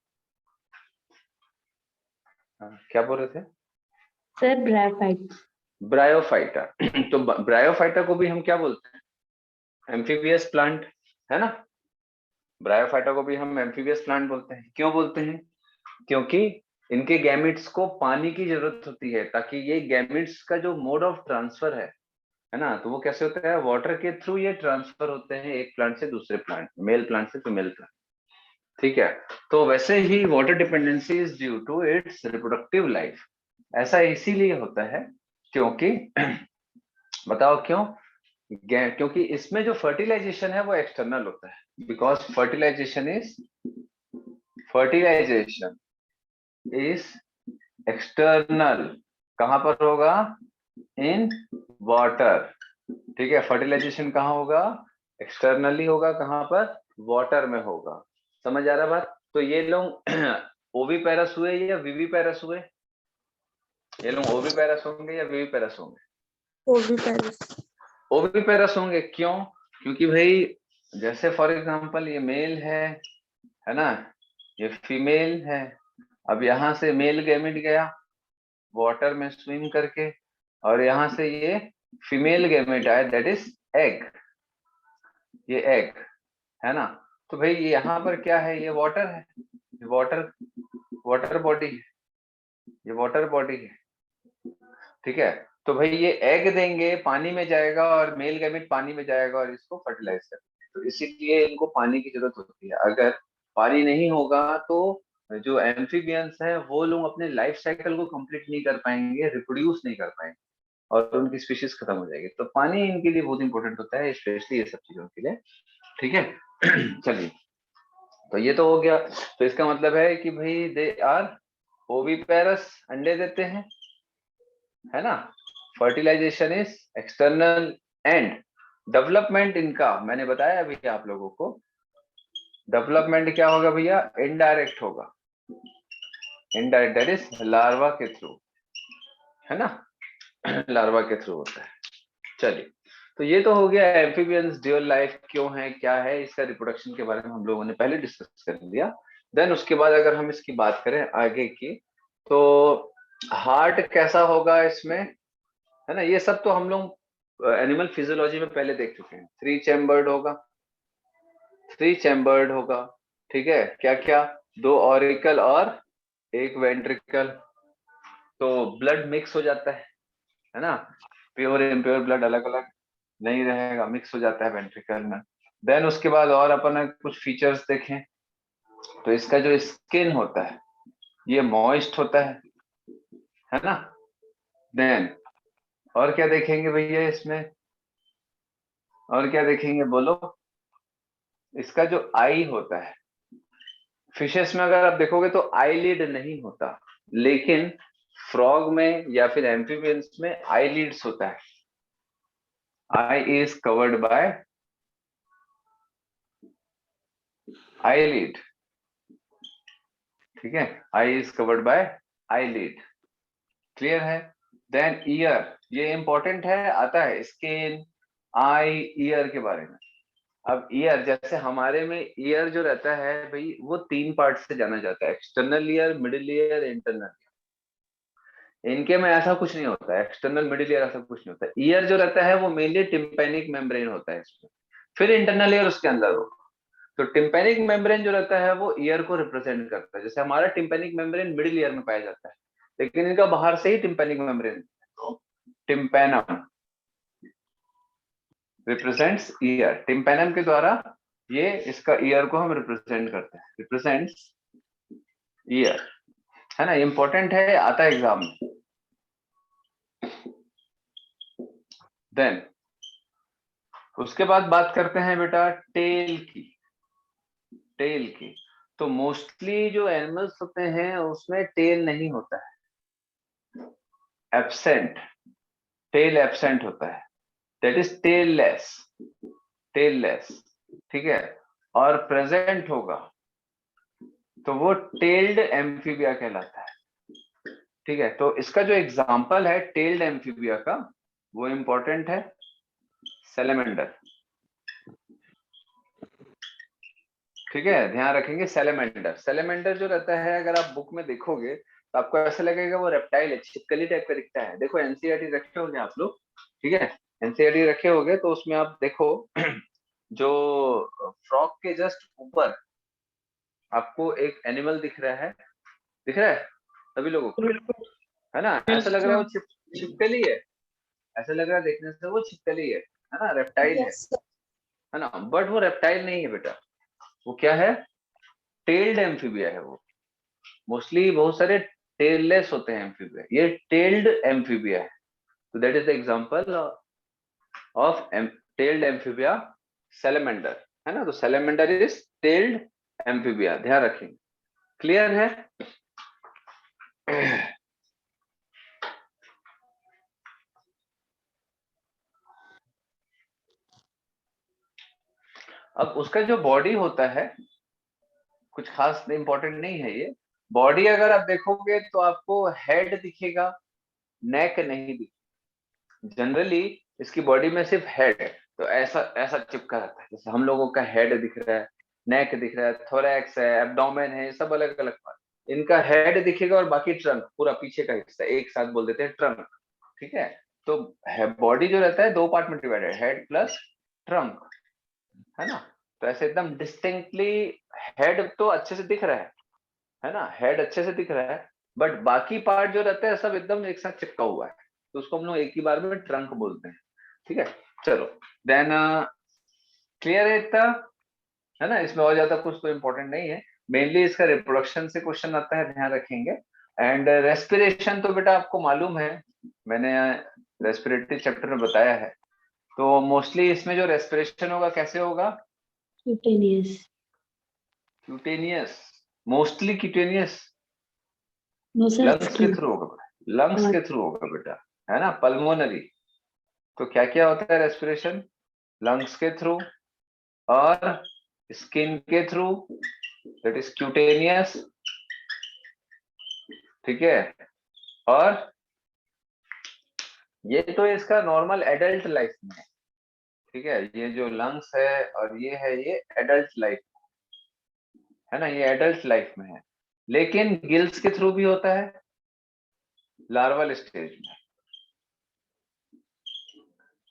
हाँ, क्या बोल रहे थे सर ब्रायोफाइट। ब्रायोफाइटा। तो ब्रायोफाइटा को भी हम क्या बोलते हैं, एम्फीबियस प्लांट, है ना। ब्रायोफाइटा को भी हम एम्फीबियस प्लांट बोलते हैं। क्यों बोलते हैं, क्योंकि इनके गैमेट्स को पानी की जरूरत होती है, ताकि ये गैमेट्स का जो मोड ऑफ ट्रांसफर है ना, तो वो कैसे होता है, वाटर के थ्रू ये ट्रांसफर होते हैं एक प्लांट से दूसरे प्लांट, मेल प्लांट से फीमेल प्लांट, ठीक है। तो वैसे ही water dependency is due to its reproductive life. ऐसा इसीलिए होता है क्योंकि बताओ क्यों, क्योंकि इसमें जो फर्टिलाइजेशन है वो एक्सटर्नल होता है, बिकॉज फर्टिलाइजेशन इज एक्सटर्नल। कहां पर होगा, इन वाटर, ठीक है। फर्टिलाइजेशन कहाँ होगा, एक्सटर्नली होगा, कहां पर, वाटर में होगा। समझ आ रहा बात। तो ये लोग ओवी पैरस हुए या वीवी पैरस हुए, ये लोग ओवी पैरस होंगे या वीवी पैरस होंगे, ओविपेरस। ओवी पैरस होंगे। क्यों, क्योंकि भाई जैसे फॉर एग्जांपल ये मेल है ना, ये फीमेल है। अब यहाँ से मेल गैमेट गया वाटर में स्विम करके, और यहाँ से ये फीमेल गैमेट आया, दैट इज एग, ये एग, है ना। तो भाई ये यहाँ पर क्या है, ये वाटर है, ये वाटर बॉडी है, ये वाटर बॉडी है, ठीक है। तो भाई ये एग देंगे, पानी में जाएगा, और मेल गैमेट पानी में जाएगा और इसको फर्टिलाइज करेंगे। तो इसीलिए इनको पानी की जरूरत होती है। अगर पानी नहीं होगा तो जो एम्फीबियंस है वो लोग अपने लाइफ साइकिल को कंप्लीट नहीं कर पाएंगे, रिप्रोड्यूस नहीं कर पाएंगे। और उनकी स्पीशीज खत्म हो जाएगी। तो पानी इनके लिए बहुत इंपॉर्टेंट होता है, स्पेशली ये सब चीजों के लिए। ठीक है चलिए, तो ये तो हो गया। तो इसका मतलब है कि भाई दे आर ओविपेरस, अंडे देते हैं, है ना। Fertilisation is external and development इनका मैंने बताया अभी आप लोगों को, डेवलपमेंट क्या होगा भैया, इनडायरेक्ट होगा, इनडायरेक्ट दैट इज लार्वा के थ्रू, है ना लार्वा के थ्रू होता है। चलिए, तो ये तो हो गया एम्फीबियंस ड्यूअल लाइफ क्यों है, क्या है, इसका रिप्रोडक्शन के बारे में हम लोगों ने पहले डिस्कस कर लिया। देन उसके बाद अगर हम इसकी बात करें आगे की, तो हार्ट कैसा होगा इसमें, है ना, ये सब तो हम लोग एनिमल फिजियोलॉजी में पहले देख चुके हैं। 3 चैम्बर्ड होगा, 3 चैम्बर्ड होगा, ठीक है, क्या क्या, 2 ऑरिकल और 1 वेंट्रिकल। तो ब्लड मिक्स हो जाता है ना, प्योर इम्प्योर ब्लड अलग अलग नहीं रहेगा, मिक्स हो जाता है वेंट्रिकल में। देन उसके बाद और अपन कुछ फीचर्स देखें, तो इसका जो स्किन होता है ये मॉइस्ट होता है ना। देन और क्या देखेंगे भैया इसमें, और क्या देखेंगे बोलो, इसका जो आई होता है, फिशेस में अगर आप देखोगे तो आईलिड नहीं होता, लेकिन फ्रॉग में या फिर एम्फीबियंस में आईलिड्स होता है। Eye is covered by eyelid, ठीक है, eye is covered by eyelid, clear है। देन ईयर, ये इंपॉर्टेंट है, आता है स्किन, आई, ईयर के बारे में। अब ईयर, जैसे हमारे में ईयर जो रहता है भाई, वो 3 पार्ट से जाना जाता है, external ear, middle ear, internal. इनके में ऐसा कुछ नहीं होता है, एक्सटर्नल मिडिल ईयर ऐसा कुछ नहीं होता है। ईयर जो रहता है वो मेनली टिम्पैनिक मेम्ब्रेन होता है इसमें, फिर इंटरनल ईयर उसके अंदर होगा। तो टिम्पैनिक मेम्ब्रेन जो रहता है वो ईयर को रिप्रेजेंट करता है। जैसे हमारा टिम्पैनिक मेम्ब्रेन मिडिल ईयर में पाया जाता है, लेकिन इनका बाहर से ही tympanic membrane, tympanum represents ear, tympanum के द्वारा ये इसका ईयर को हम रिप्रेजेंट करते हैं, रिप्रेजेंट्स ईयर, है ना, इंपॉर्टेंट है, आता है एग्जाम में। देन उसके बाद बात करते हैं बेटा टेल की, टेल की। तो मोस्टली जो एनिमल्स होते हैं उसमें टेल नहीं होता है, एब्सेंट, टेल एब्सेंट होता है, दैट इज टेललेस, टेललेस, ठीक है। और प्रेजेंट होगा तो वो टेल्ड एम्फीबिया कहलाता है, ठीक है। तो इसका जो एग्जाम्पल है टेल्ड एम्फीबिया का, वो इंपॉर्टेंट है, सैलेमेंडर, ठीक है, ध्यान रखेंगे सैलेमेंडर। सैलेमेंडर जो रहता है अगर आप बुक में देखोगे तो आपको ऐसा लगेगा वो रेप्टाइल है, छिपकली टाइप का दिखता है। देखो एनसीईआरटी रखे होंगे आप लोग, ठीक है, एनसीईआरटी रखे होंगे तो उसमें आप देखो जो फ्रॉग के जस्ट ऊपर आपको एक एनिमल दिख रहा है, दिख रहा है सभी लोगों को, है ना, ऐसा लग रहा है वो छिपकली है, ऐसा लग रहा है देखने से वो छिपकली है ना, रेप्टाइल है ना, बट वो रेप्टाइल नहीं है बेटा, वो क्या है, टेल्ड एम्फीबिया है वो। मोस्टली बहुत सारे टेललेस होते हैं एम्फीबिया, ये टेल्ड एम्फीबिया है। तो that is the example of tailed amphibia, salamander, है ना। तो सैलेमेंडर इज टेल्ड एम्फीबिया, ध्यान रखेंगे, क्लियर है। अब उसका जो बॉडी होता है कुछ खास इंपॉर्टेंट नहीं है ये बॉडी, अगर आप देखोगे तो आपको हेड दिखेगा, नेक नहीं दिखेगा। जनरली इसकी बॉडी में सिर्फ हेड है, तो ऐसा ऐसा चिपका रहता है, जैसे हम लोगों का हेड दिख रहा है, नेक दिख रहा है, थोरैक्स है, एब्डोमेन है, सब अलग अलग पार्ट। इनका हेड दिखेगा और बाकी ट्रंक, पूरा पीछे का हिस्सा एक साथ बोल देते हैं ट्रंक, ठीक है। तो बॉडी जो रहता है 2 पार्ट में डिवाइडेड, हेड प्लस ट्रंक, है ना। तो ऐसे एकदम डिस्टिंक्टली हेड तो अच्छे से दिख रहा है ना, हेड अच्छे से दिख रहा है, बट बाकी पार्ट जो रहता है सब एकदम एक साथ चिपका हुआ है, तो उसको हम लोग एक ही बार में ट्रंक बोलते हैं, ठीक है। चलो देन क्लियर है इतना, है ना, इसमें और ज्यादा कुछ तो इंपॉर्टेंट नहीं है, मेनली इसका रिप्रोडक्शन से क्वेश्चन आता है, ध्यान रखेंगे। एंड रेस्पिरेशन तो बेटा आपको मालूम है, मैंने रेस्पिरेटरी चैप्टर में बताया है। तो मोस्टली इसमें जो रेस्पिरेशन होगा कैसे होगा? Cutaneous. Cutaneous, mostly cutaneous. No, sir, lungs के skin. थ्रू होगा बेटा, लंग्स के थ्रू होगा बेटा, है ना, पल्मोनरी। तो क्या क्या होता है रेस्पिरेशन? लंग्स के थ्रू और स्किन के थ्रू, दैट इज क्यूटेनियस, ठीक है। और ये तो इसका नॉर्मल एडल्ट लाइफ में है, ठीक है। ये जो लंग्स है और ये है, ये एडल्ट लाइफ है ना, ये एडल्ट लाइफ में है। लेकिन गिल्स के थ्रू भी होता है लार्वल स्टेज में,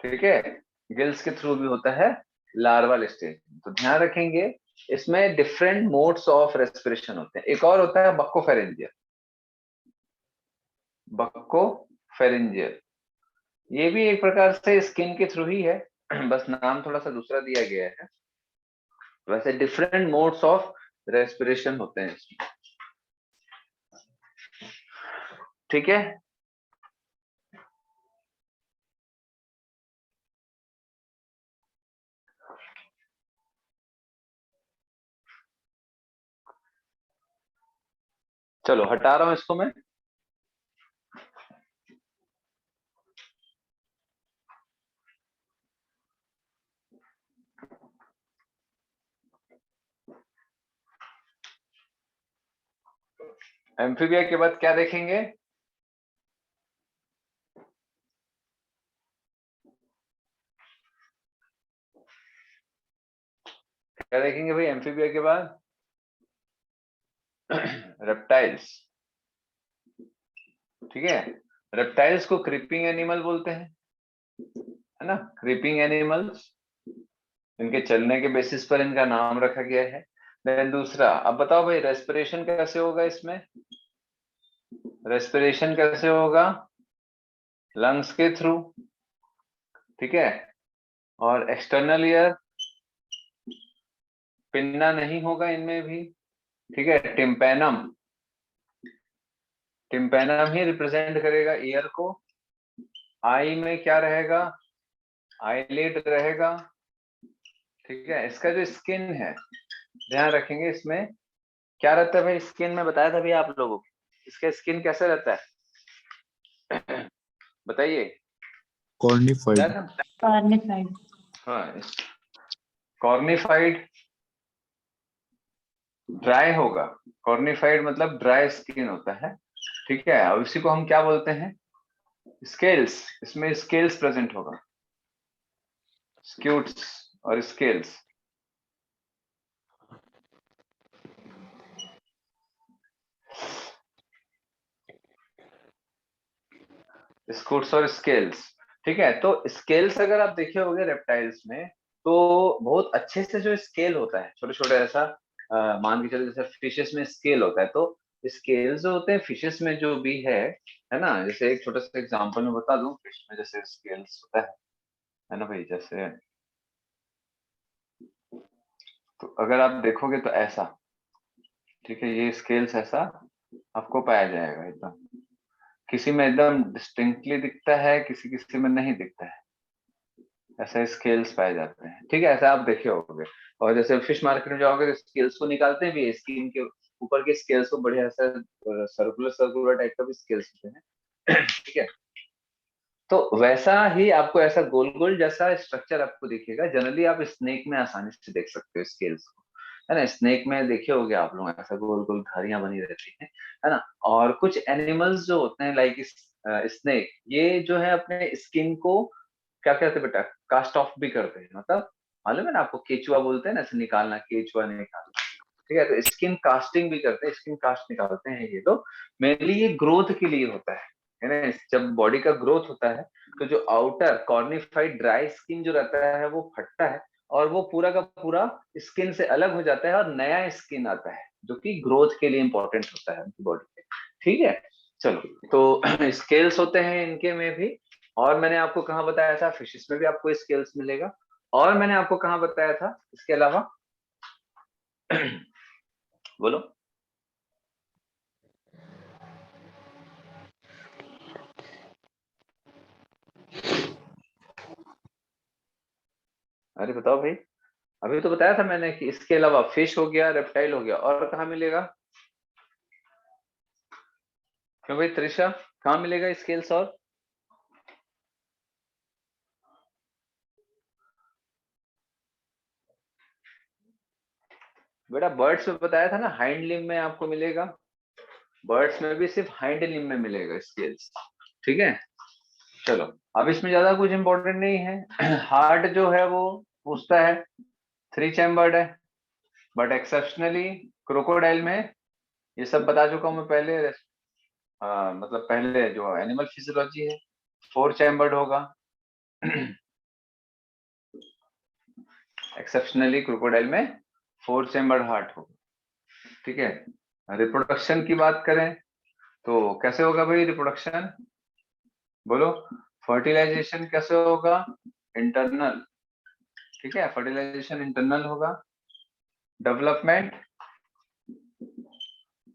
ठीक है। गिल्स के थ्रू भी होता है लार्वल स्टेज में। तो ध्यान रखेंगे इसमें डिफरेंट मोड्स ऑफ रेस्पिरेशन होते हैं। एक और होता है बक्कोफेरेंजियल, बक्कोफेरेंजियल। ये भी एक प्रकार से स्किन के थ्रू ही है, बस नाम थोड़ा सा दूसरा दिया गया है। वैसे डिफरेंट मोड्स ऑफ रेस्पिरेशन होते हैं इसमें, ठीक है। चलो हटा रहा हूं इसको मैं। एम्फीबिया के बाद क्या देखेंगे? क्या देखेंगे भाई एम्फीबिया के बाद? रेप्टाइल्स, ठीक है। रेप्टाइल्स को क्रीपिंग एनिमल बोलते हैं, है ना, क्रीपिंग एनिमल्स। इनके चलने के बेसिस पर इनका नाम रखा गया है। देन दूसरा, अब बताओ भाई रेस्पिरेशन कैसे होगा इसमें? रेस्पिरेशन कैसे होगा? लंग्स के थ्रू, ठीक है। और एक्सटर्नल ईयर, पिन्ना नहीं होगा इनमें भी, ठीक है। टिम्पेनम, टिम्पेनम ही रिप्रेजेंट करेगा ईयर को। आई में क्या रहेगा? आईलिड रहेगा, ठीक है। इसका जो स्किन है, ध्यान रखेंगे इसमें क्या रहता है भाई, स्किन में बताया था भाई आप लोगों को, इसका स्किन कैसा रहता है? बताइए कॉर्निफाइड। क्या था? Cornified. हाँ, कॉर्निफाइड, ड्राई होगा। कॉर्निफाइड मतलब ड्राई स्किन होता है, ठीक है। अब इसी को हम क्या बोलते हैं? स्केल्स, इसमें स्केल्स प्रेजेंट होगा, स्क्यूट्स और स्केल्स। स्कूट्स और स्केल्स, ठीक है। तो स्केल्स अगर आप देखे होंगे रेप्टाइल्स में, तो बहुत अच्छे से जो स्केल होता है, छोटे छोटे ऐसा मान के चलो जैसे फिशेस में स्केल होता है, तो स्केल्स जो होते हैं फिशेस में जो भी है ना। जैसे एक छोटा सा एग्जांपल मैं बता दूं, फिश में जैसे स्केल्स होता है ना भाई। जैसे तो अगर आप देखोगे तो ऐसा, ठीक है, ये स्केल्स ऐसा आपको पाया जाएगा एकदम। किसी में एकदम डिस्टिंक्टली दिखता है, किसी किसी में नहीं दिखता है, ऐसे स्केल्स पाए जाते हैं, ठीक है। ऐसा आप देखे होंगे। और जैसे फिश मार्केट में जाओगे तो स्केल्स को निकालते हैं भी, स्किन के ऊपर के स्केल्स को बढ़िया सा सर्कुलर सर्कुलर टाइप का भी स्केल्स होते हैं, ठीक है। तो वैसा ही आपको ऐसा गोल गोल जैसा स्ट्रक्चर आपको दिखेगा। जनरली आप स्नेक में आसानी से देख सकते हो स्केल्स को, है ना। स्नेक में देखे होंगे आप लोग, ऐसा गोल गोल धारियां बनी रहती हैं, है ना। और कुछ एनिमल्स जो होते हैं लाइक स्नेक, ये जो है अपने स्किन को क्या कहते हैं बेटा, कास्ट ऑफ भी करते हैं। मतलब मालूम है ना आपको, केचुआ बोलते हैं ना, ऐसे निकालना, केचुआ निकालना, ठीक है। तो स्किन कास्टिंग भी करते हैं, स्किन कास्ट निकालते हैं। ये तो मेनली ये ग्रोथ के लिए होता है ना। जब बॉडी का ग्रोथ होता है तो जो आउटर कॉर्निफाइड ड्राई स्किन जो रहता है वो फटता है, और वो पूरा का पूरा स्किन से अलग हो जाता है और नया स्किन आता है, जो कि ग्रोथ के लिए इंपॉर्टेंट होता है उनकी बॉडी पे, ठीक है। चलो, तो स्केल्स होते हैं इनके में भी। और मैंने आपको कहाँ बताया था, फिशेस में भी आपको स्केल्स मिलेगा। और मैंने आपको कहाँ बताया था इसके अलावा? बोलो। अरे बताओ भाई, अभी तो बताया था मैंने कि इसके अलावा फिश हो गया, रेप्टाइल हो गया, और कहाँ मिलेगा? क्यों भाई त्रिशा, कहाँ मिलेगा स्केल्स? और बेटा बर्ड्स में बताया था ना, हाइंड लिम्ब में आपको मिलेगा, बर्ड्स में भी सिर्फ हाइंड लिम्ब में मिलेगा स्केल्स। ठीक है, चलो अब इसमें ज्यादा कुछ इंपॉर्टेंट नहीं है। हार्ट जो है वो पूछता है 3 चैम्बर्ड है, बट एक्सेप्शनली क्रोकोडाइल में, ये सब बता चुका हूं मैं पहले, मतलब पहले जो एनिमल फिजियोलॉजी है, 4 चैम्बर्ड होगा। एक्सेप्शनली क्रोकोडाइल में 4 चैम्बर्ड हार्ट होगा। ठीक है, रिप्रोडक्शन की बात करें तो कैसे होगा भाई रिप्रोडक्शन? बोलो, फर्टिलाइजेशन कैसे होगा? इंटरनल। ठीक है, फर्टिलाइजेशन इंटरनल होगा। डेवलपमेंट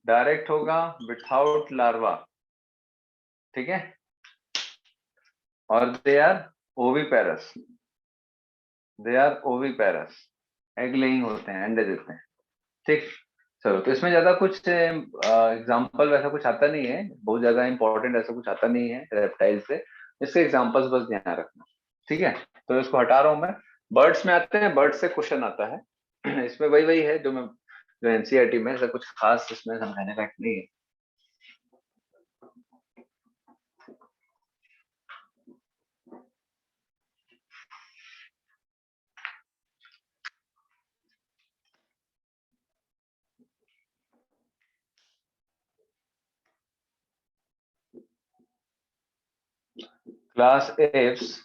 डायरेक्ट होगा विथआउट लार्वा। ठीक है, और they are oviparous, they are oviparous, egg laying होते हैं, अंडे देते हैं। ठीक, चलो तो इसमें ज्यादा कुछ एग्जांपल वैसा कुछ आता नहीं है, बहुत ज्यादा इंपॉर्टेंट ऐसा कुछ आता नहीं है रेप्टाइल से, इसके एग्जांपल्स बस ध्यान रखना। ठीक है, तो इसको हटा रहा हूं मैं। बर्ड्स में आते हैं, बर्ड्स से क्वेश्चन आता है। इसमें वही वही है जो मैं, जो एनसीईआरटी में, ऐसा कुछ खास इसमें समझाने का नहीं है। क्लास एप्स,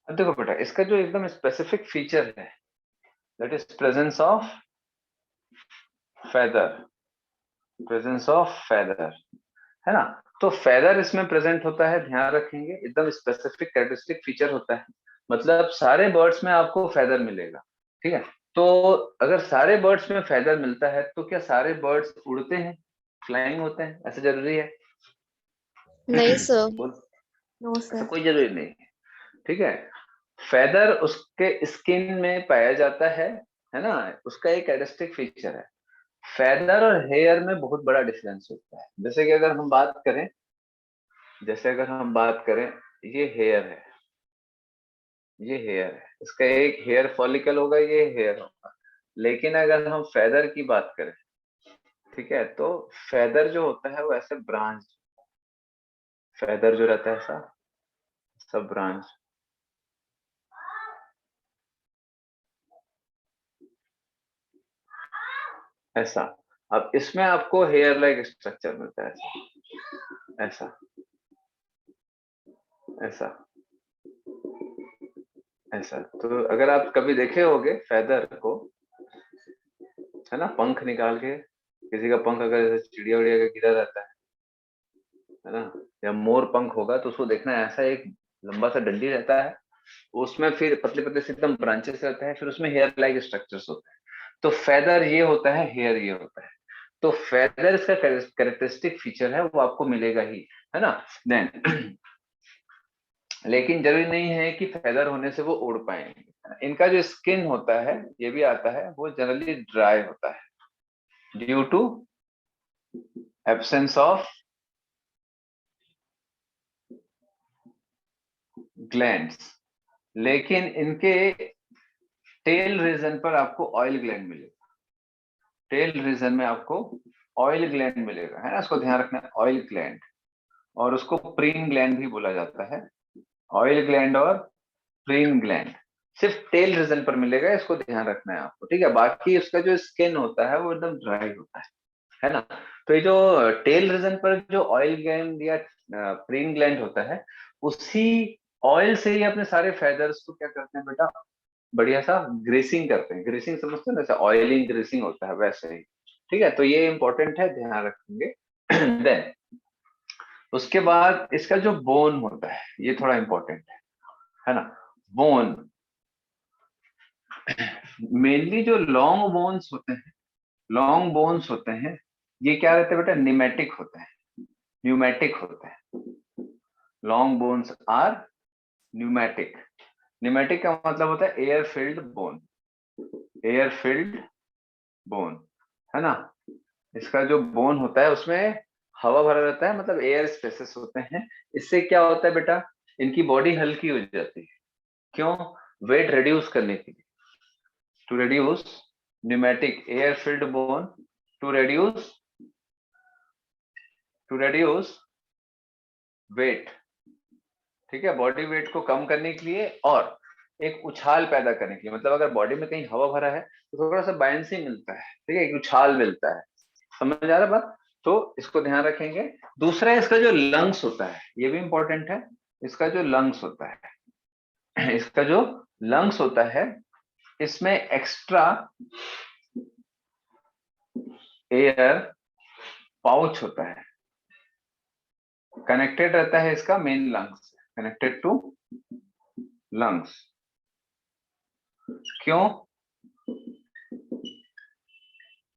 अब देखो बेटा, इसका जो एकदम स्पेसिफिक फीचर है that is presence of feather, presence of feather, है ना? तो फेदर इसमें प्रेजेंट होता है, ध्यान रखेंगे, एकदम स्पेसिफिक कैरेक्टरिस्टिक फीचर होता है, मतलब सारे बर्ड्स में आपको फेदर मिलेगा। ठीक है, तो अगर सारे बर्ड्स में फेदर मिलता है तो क्या सारे बर्ड्स उड़ते हैं, फ्लाइंग होते हैं, ऐसा जरूरी है? नहीं सर। बोल, नो ऐसा सर। कोई जरूरी नहीं है। ठीक है, फेदर उसके स्किन में पाया जाता है ना, उसका एक कैरेक्टरिस्टिक फीचर है। फेदर और हेयर में बहुत बड़ा डिफरेंस होता है। जैसे कि अगर हम बात करें, जैसे अगर हम बात करें, ये हेयर है, ये हेयर है, इसका एक हेयर फॉलिकल होगा, ये हेयर होगा। लेकिन अगर हम फेदर की बात करें, ठीक है, तो फेदर जो होता है वो ऐसे ब्रांच, फेदर जो रहता है ऐसा सब ब्रांच ऐसा। अब इसमें आपको हेयर लाइक स्ट्रक्चर मिलता है, ऐसा ऐसा ऐसा। तो अगर आप कभी देखे होगे फेदर को, है ना, पंख निकाल के, किसी का पंख अगर जैसे चिड़िया उड़िया का गिरा रहता है ना, या मोर पंख होगा, तो उसको देखना ऐसा एक लंबा सा डंडी रहता है, उसमें फिर पतले पतले से एकदम ब्रांचेस रहते हैं, फिर उसमें हेयर लाइक स्ट्रक्चर्स होते हैं। तो फेदर ये होता है, हेयर ये होता है। तो फेदर इसका कैरेक्टरिस्टिक फीचर है, वो आपको मिलेगा ही, है ना। देन लेकिन जरूरी नहीं है कि फेदर होने से वो उड़ पाएंगे। इनका जो स्किन होता है, ये भी आता है, वो जनरली ड्राई होता है due to absence of glands. लेकिन इनके टेल रीजन पर आपको ऑयल ग्लैंड मिलेगा, टेल रीजन में आपको ऑयल ग्लैंड मिलेगा, है ना, इसको ध्यान रखना है, ऑयल ग्लैंड। और उसको प्रीन ग्लैंड भी बोला जाता है, ऑयल ग्लैंड और प्रीन ग्लैंड सिर्फ टेल रीजन पर मिलेगा, इसको ध्यान रखना है आपको। ठीक है, बाकी उसका जो स्किन होता है वो एकदम ड्राई होता है ना। तो ये जो टेल रीजन पर जो ऑयल ग्लैंड या प्रीन ग्लैंड होता है, उसी ऑयल से ही अपने सारे फेदर्स को क्या करते हैं बेटा, बढ़िया सा ग्रेसिंग करते हैं। ग्रेसिंग समझते हैं ना, जैसे ऑयलिंग ग्रेसिंग होता है वैसे ही। ठीक है, तो ये इंपॉर्टेंट है, ध्यान रखेंगे। देन उसके बाद इसका जो बोन होता है, ये थोड़ा इंपॉर्टेंट है ना। बोन मेनली जो लॉन्ग बोन्स होते हैं, लॉन्ग बोन्स होते हैं, ये क्या रहते हैं बेटा, निमेटिक होते हैं, न्यूमेटिक होते हैं। Long bones are pneumatic. Pneumatic का मतलब होता है air filled bone, air filled bone, है ना। इसका जो बोन होता है उसमें हवा भरा रहता है, मतलब एयर स्पेसेस होते हैं। इससे क्या होता है बेटा, इनकी बॉडी हल्की हो जाती है। क्यों? वेट रिड्यूस करने के लिए, to reduce pneumatic air filled bone, to reduce weight, ठीक है, बॉडी वेट को कम करने के लिए और एक उछाल पैदा करने के लिए। मतलब अगर बॉडी में कहीं हवा भरा है तो थोड़ा सा बायंसी मिलता है, ठीक है, एक उछाल मिलता है। समझ आ रहा बात? तो इसको ध्यान रखेंगे। दूसरा इसका जो लंग्स होता है, ये भी इंपॉर्टेंट है। इसका जो लंग्स होता है, इसका जो लंग्स होता है, इसमें एक्स्ट्रा एयर पाउच होता है, कनेक्टेड रहता है इसका main lungs, connected to lungs. क्यों?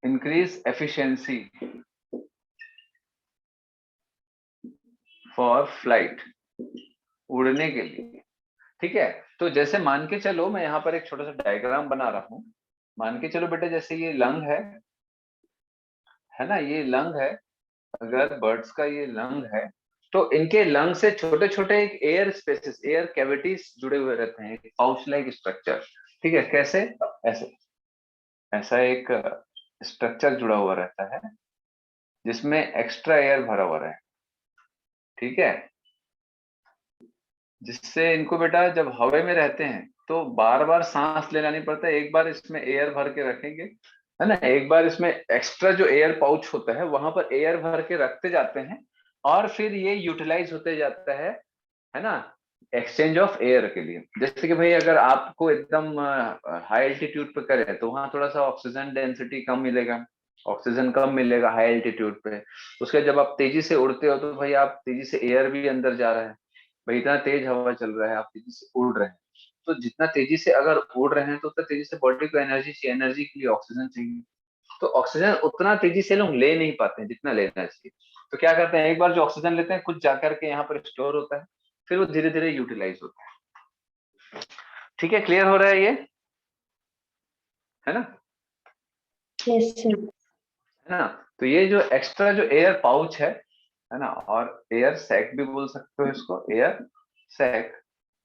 इंक्रीज एफिशिएंसी फॉर फ्लाइट, उड़ने के लिए, ठीक है। तो जैसे मान के चलो, मैं यहाँ पर एक छोटा सा डायग्राम बना रहा हूं। मान के चलो बेटा, जैसे ये लंग है ना, ये लंग है। अगर बर्ड्स का ये लंग है तो इनके लंग से छोटे छोटे एक एयर स्पेसेस, एयर कैविटीज जुड़े हुए रहते हैं, पाउच लाइक स्ट्रक्चर, ठीक है। कैसे? ऐसे, ऐसा एक स्ट्रक्चर जुड़ा हुआ रहता है जिसमें एक्स्ट्रा एयर भरा हुआ है, ठीक है। जिससे इनको बेटा जब हवा में रहते हैं तो बार बार सांस लेना नहीं पड़ता, एक बार इसमें एयर भर के रखेंगे, है ना, एक बार इसमें एक्स्ट्रा जो एयर पाउच होता है वहां पर एयर भर के रखते जाते हैं और फिर ये यूटिलाइज होते जाता है ना, एक्सचेंज ऑफ एयर के लिए। जैसे कि भाई अगर आपको एकदम हाई एल्टीट्यूड पे करें तो वहां थोड़ा सा ऑक्सीजन डेंसिटी कम मिलेगा, ऑक्सीजन कम मिलेगा हाई एल्टीट्यूड पे। उसके जब आप तेजी से उड़ते हो तो भाई आप तेजी से एयर भी अंदर जा रहा है, भाई इतना तेज हवा चल रहा है, आप तेजी से उड़ रहे हैं। तो जितना तेजी से अगर उड़ रहे हैं तो उतना तेजी से बॉडी को एनर्जी चाहिए, एनर्जी के लिए ऑक्सीजन चाहिए। तो ऑक्सीजन उतना तेजी से लोग ले नहीं पाते हैं जितना लेना चाहिए। तो क्या करते हैं, एक बार जो ऑक्सीजन लेते हैं कुछ जाकर के यहाँ पर स्टोर होता है, फिर वो धीरे धीरे यूटिलाइज होता है। ठीक है, क्लियर हो रहा है ये, है ना? Yes, sir. है ना? तो ये जो एक्स्ट्रा जो एयर पाउच है ना, और एयर सैक भी बोल सकते हो इसको, एयर सैक,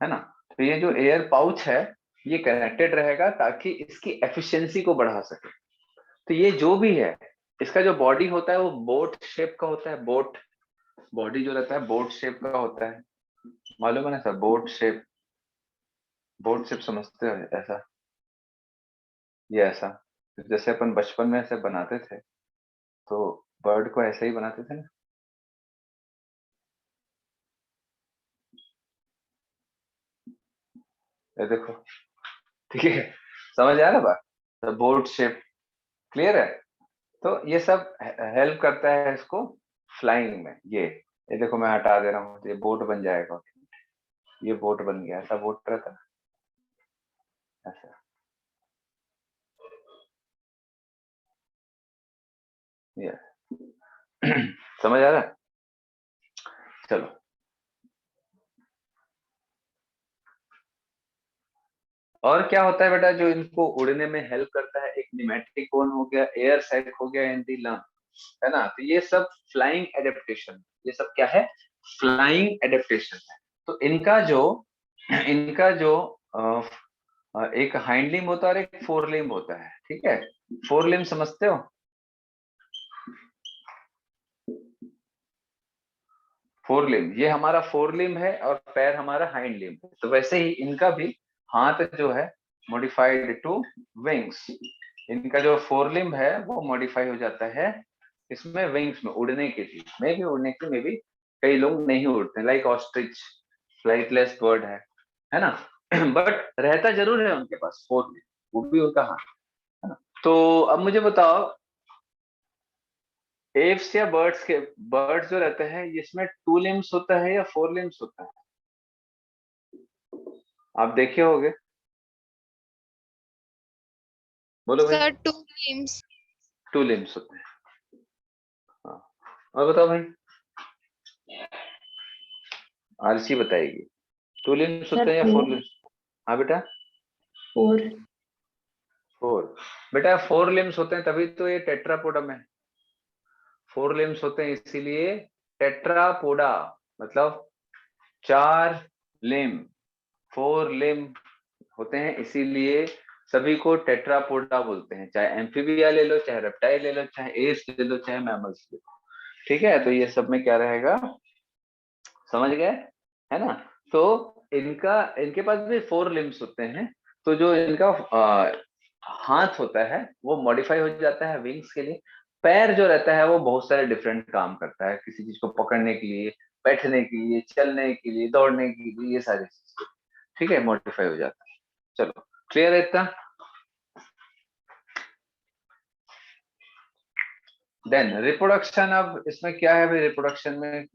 है ना। तो ये जो एयर पाउच है ये कनेक्टेड रहेगा ताकि इसकी एफिशिएंसी को बढ़ा सके। तो ये जो भी है, इसका जो बॉडी होता है वो बोट शेप का होता है। बोट बॉडी जो रहता है बोट शेप का होता है, मालूम है ना sir? Boat shape, boat shape समझते हो? ऐसा, ये ऐसा, जैसे अपन बचपन में ऐसे बनाते थे तो बर्ड को ऐसे ही बनाते थे ना। ये देखो, ठीक है, समझ आ रहा बात? तो बोट शेप, क्लियर है? तो ये सब हेल्प करता है इसको फ्लाइंग में। ये देखो मैं हटा दे रहा हूँ तो ये बोट बन जाएगा, ये बोट बन गया, ऐसा बोट रहता है ऐसा, ये समझ आ रहा है? चलो, और क्या होता है बेटा जो इनको उड़ने में हेल्प करता है? एक निमेटिक बोन हो गया, एयर सैक हो गया, इन दी लंग, है ना। तो ये सब फ्लाइंग एडेप्टेशन, ये सब क्या है? फ्लाइंग एडेप्टेशन है। तो इनका जो एक हाइंड लिम्ब होता है और एक फोर लिम्ब होता है, ठीक है। फोर लिम्ब समझते हो? फोर लिम्ब, ये हमारा फोर लिम्ब है और पैर हमारा हाइंड लिम्ब है। तो वैसे ही इनका भी हाथ जो है मॉडिफाइड टू विंग्स, इनका जो फोर लिम्ब है वो मॉडिफाई हो जाता है इसमें विंग्स में, उड़ने के लिए। मैं भी उड़ने के लिए, भी कई लोग नहीं उड़ते, लाइक ऑस्ट्रिच, फ्लाइटलेस बर्ड है ना। बट रहता जरूर है उनके पास फोर लिम्ब, वो भी उनका हाथ, है ना। तो अब मुझे बताओ, एप्स या बर्ड्स जो रहते हैं इसमें टू लिम्स होता है या फोर लिम्स होता है? आप देखे होगे, बोलो भाई। Sir 2 limbs। टू लिम्स होते हैं, हाँ। और बताओ भाई, आरसी बताएगी। 2 लिम्स होते हैं या 4 लिम्स? हाँ बेटा 4 4। बेटा 4 लिम्स होते हैं तभी तो ये टेट्रापोडम है। 4 लिम्स होते हैं इसीलिए टेट्रापोडा, मतलब 4 लिम, 4 लिम होते हैं, इसीलिए सभी को टेट्रापोडा बोलते हैं। चाहे एम्फीबिया ले लो, चाहे रेप्टाइल ले लो, चाहे एप्स ले लो, चाहे मैमल्स ले लो। ठीक है, तो ये सब में क्या रहेगा, समझ गए, है ना? तो इनके पास भी 4 लिम्स होते हैं। तो जो इनका हाथ होता है वो मॉडिफाई हो जाता है विंग्स के लिए। पैर जो रहता है वो बहुत सारे डिफरेंट काम करता है, किसी चीज को पकड़ने के लिए, बैठने के लिए, चलने के लिए, दौड़ने के लिए, ये सारी चीजें, ठीक है, मॉडिफाई हो जाता है। चलो क्लियर है इतना? देन रिप्रोडक्शन, अब इसमें क्या है भाई, रिप्रोडक्शन में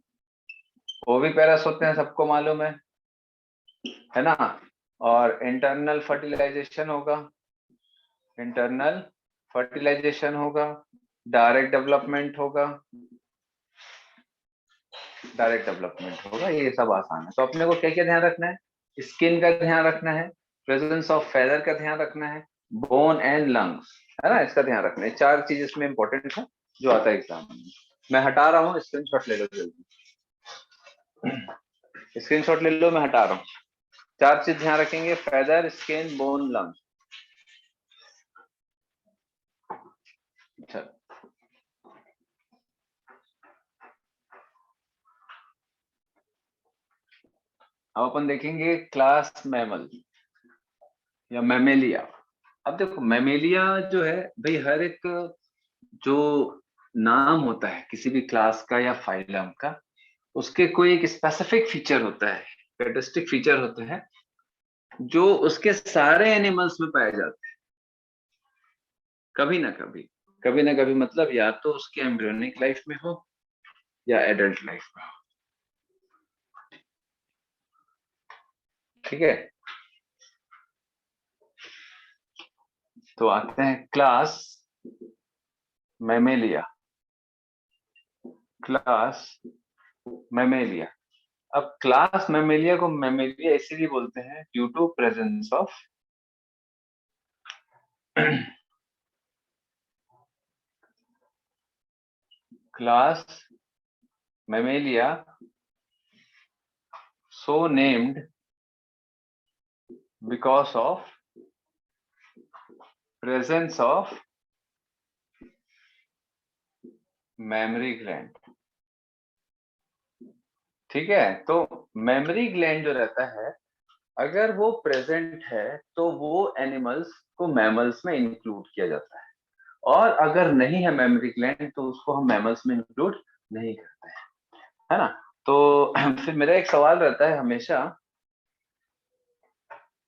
ओविपेरस होते हैं, सबको मालूम है ना? और इंटरनल फर्टिलाइजेशन होगा, इंटरनल फर्टिलाइजेशन होगा, डायरेक्ट डेवलपमेंट होगा, डायरेक्ट डेवलपमेंट होगा, ये सब आसान है। तो अपने को क्या क्या ध्यान रखना है, स्किन का ध्यान रखना है, प्रेजेंस ऑफ फेदर का ध्यान रखना है, बोन एंड लंग्स, है ना, इसका ध्यान रखना है। 4 चीज इसमें इंपॉर्टेंट है जो आता है एग्जाम में। मैं हटा रहा हूँ, स्क्रीनशॉट ले लो जल्दी, स्क्रीनशॉट ले लो, मैं हटा रहा हूँ। 4 चीज ध्यान रखेंगे, फेदर, स्किन, बोन, लंग्स। अच्छा, अब अपन देखेंगे क्लास मैमल या मैमेलिया। अब देखो मैमेलिया जो है भाई, हर एक जो नाम होता है किसी भी क्लास का या फाइलम का, उसके कोई एक स्पेसिफिक फीचर होता है, कैरेक्टरिस्टिक फीचर होते हैं जो उसके सारे एनिमल्स में पाए जाते हैं। कभी ना कभी, कभी ना कभी मतलब या तो उसके एम्ब्रियोनिक लाइफ में हो या एडल्ट लाइफ में हो। ठीक है, तो आते हैं क्लास मैमेलिया, क्लास मैमेलिया। अब क्लास मैमेलिया को मैमेलिया इसीलिए बोलते हैं due to presence of class Mammalia so named because of presence of memory gland. ठीक है, तो मेमोरी ग्लैंड जो रहता है, अगर वो प्रेजेंट है तो वो एनिमल्स को मैमल्स में इंक्लूड किया जाता है, और अगर नहीं है मेमोरी ग्लैंड तो उसको हम मैमल्स में इंक्लूड नहीं करते हैं, है ना? तो फिर मेरा एक सवाल रहता है हमेशा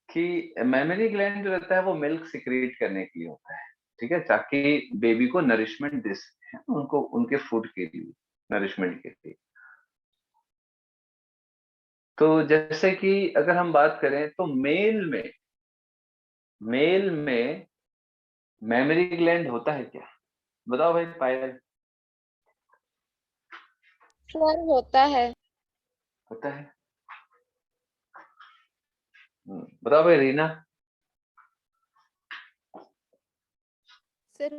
कि मेमोरी ग्लैंड जो रहता है वो मिल्क सिक्रीट करने के लिए होता है, ठीक है, ताकि बेबी को नरिशमेंट दे सके, उनको उनके फूड के लिए, नरिशमेंट के लिए। तो जैसे कि अगर हम बात करें तो मेल में मेमोरी ग्लैंड होता है क्या, बताओ भाई पायल। सर होता है। होता है, बताओ भाई रीना। सर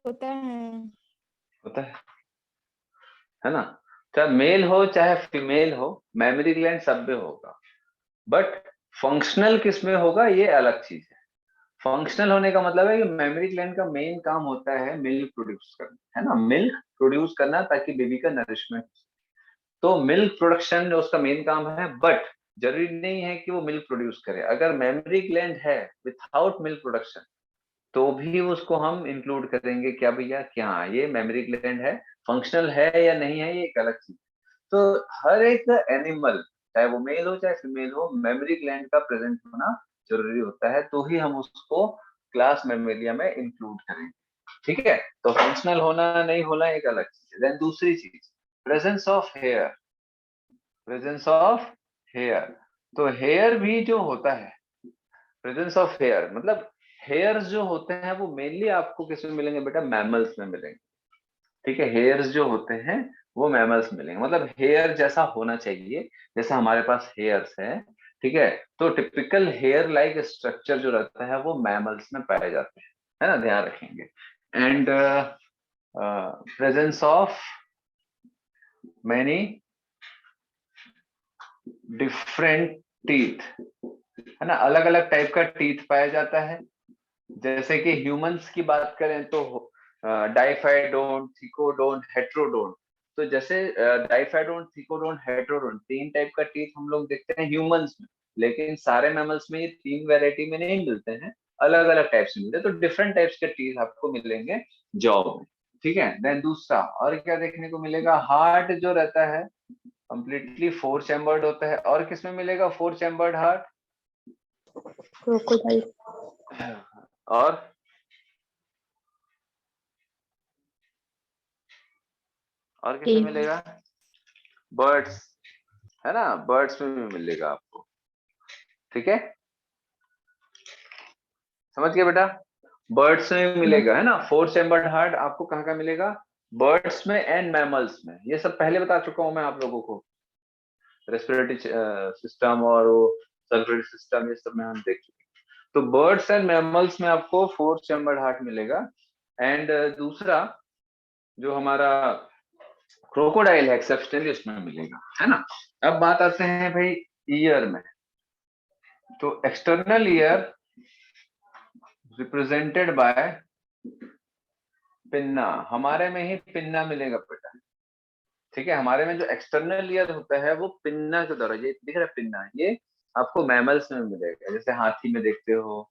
होता है। होता है ना? चाहे मेल हो चाहे फीमेल हो, मेमोरी ग्लैंड सब में होगा, बट फंक्शनल किस में होगा ये अलग चीज है। फंक्शनल होने का मतलब है कि मेमोरी ग्लैंड का मेन काम होता है मिल्क प्रोड्यूस करना, है ना, मिल्क प्रोड्यूस करना ताकि बेबी का नरिशमेंट। तो मिल्क प्रोडक्शन जो उसका मेन काम है, बट जरूरी नहीं है कि वो मिल्क प्रोड्यूस करे। अगर मेमोरी ग्लैंड है विथआउट मिल्क प्रोडक्शन तो भी उसको हम इंक्लूड करेंगे क्या भैया, क्या ये मेमोरी ग्लैंड है, फंक्शनल है या नहीं है, ये एक अलग चीज। तो हर एक एनिमल, चाहे वो मेल हो चाहे फीमेल हो, मेमोरी ग्लैंड का प्रेजेंट होना जरूरी होता है, तो ही हम उसको क्लास मेमेलिया में इंक्लूड करेंगे। ठीक है, तो फंक्शनल होना नहीं होना एक अलग चीज है। देन दूसरी चीज, presence of hair, presence of hair. तो हेयर भी जो होता है, प्रेजेंस ऑफ हेयर मतलब हेयर्स जो होते हैं वो मेनली आपको किस में मिलेंगे बेटा, मैमल्स में मिलेंगे। ठीक है, हेयर्स जो होते हैं वो मैमल्स मिलेंगे। मतलब हेयर जैसा होना चाहिए जैसा हमारे पास हेयर्स है, ठीक है। तो टिपिकल हेयर लाइक स्ट्रक्चर जो रहता है वो मैमल्स में पाए जाते हैं, है ना, ध्यान रखेंगे। And presence of many different teeth, है ना, अलग अलग टाइप का टीथ पाया जाता है। जैसे कि ह्यूमंस की बात करें तो डाइफाइडोन, थिकोडोन, हेट्रोडोन। तो जैसे डाइफाइडोन, थिकोडोन, हेट्रोडोन 3 टाइप का टीथ हम लोग देखते हैं ह्यूमंस में, लेकिन सारे मैमल्स में ये 3 वैरायटी में नहीं मिलते हैं, अलग अलग टाइप से मिलते हैं। तो डिफरेंट टाइप्स के टीथ आपको मिलेंगे जॉ में, ठीक है। देन दूसरा और क्या देखने को मिलेगा, हार्ट जो रहता है कंप्लीटली 4 चैम्बर्ड होता है। और किसमें मिलेगा 4 चैम्बर्ड हार्ट? क्रोकोडाइल। और किसमें मिलेगा? बर्ड्स, है ना, बर्ड्स में भी मिलेगा आपको, ठीक है, समझ गए बेटा? बर्ड्स में मिलेगा, है ना। 4 चैम्बर्ड हार्ट आपको कहाँ का मिलेगा? बर्ड्स में एंड मैमल्स में। ये सब पहले बता चुका हूं मैं आप लोगों को, रेस्पिरेटरी सिस्टम और वो सर्कुलेटरी सिस्टम, ये सब में हम देख चुके हैं। तो बर्ड्स एंड मैमल्स में आपको 4 चैम्बर्ड हार्ट मिलेगा। एंड दूसरा जो हमारा क्रोकोडाइल है एक्सेप्शनली उसमें मिलेगा, है ना। अब बात आते हैं भाई ईयर में। तो external ear represented by pinna, हमारे में ही पिन्ना मिलेगा बेटा, ठीक है। हमारे में जो एक्सटर्नल ईयर होता है वो पिन्ना के द्वारा, ये दिख रहा है पिन्ना, ये आपको मैमल्स में मिलेगा। जैसे हाथी में देखते हो,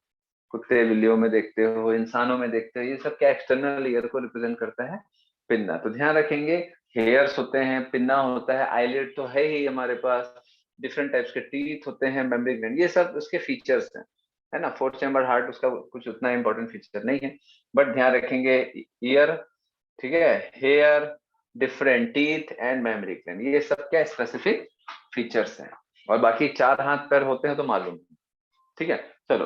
कुत्ते बिल्लियों में देखते हो, इंसानों में देखते हो, ये सब क्या एक्सटर्नल ईयर को रिप्रेजेंट करता है? पिन्ना। तो ध्यान रखेंगे, हेयर्स होते हैं, पिन्ना होता है, आईलिड तो है ही हमारे पास, डिफरेंट टाइप्स के टीथ होते हैं, मेमोरी ग्लैंड, ये सब उसके फीचर्स हैं, है ना। 4 चैम्बर हार्ट उसका कुछ उतना इंपॉर्टेंट फीचर नहीं है, बट ध्यान रखेंगे ईयर, ठीक है, hair, different teeth and mammary gland, ये सब क्या स्पेसिफिक फीचर्स हैं। और बाकी 4 हाथ पैर होते हैं तो मालूम, ठीक है। चलो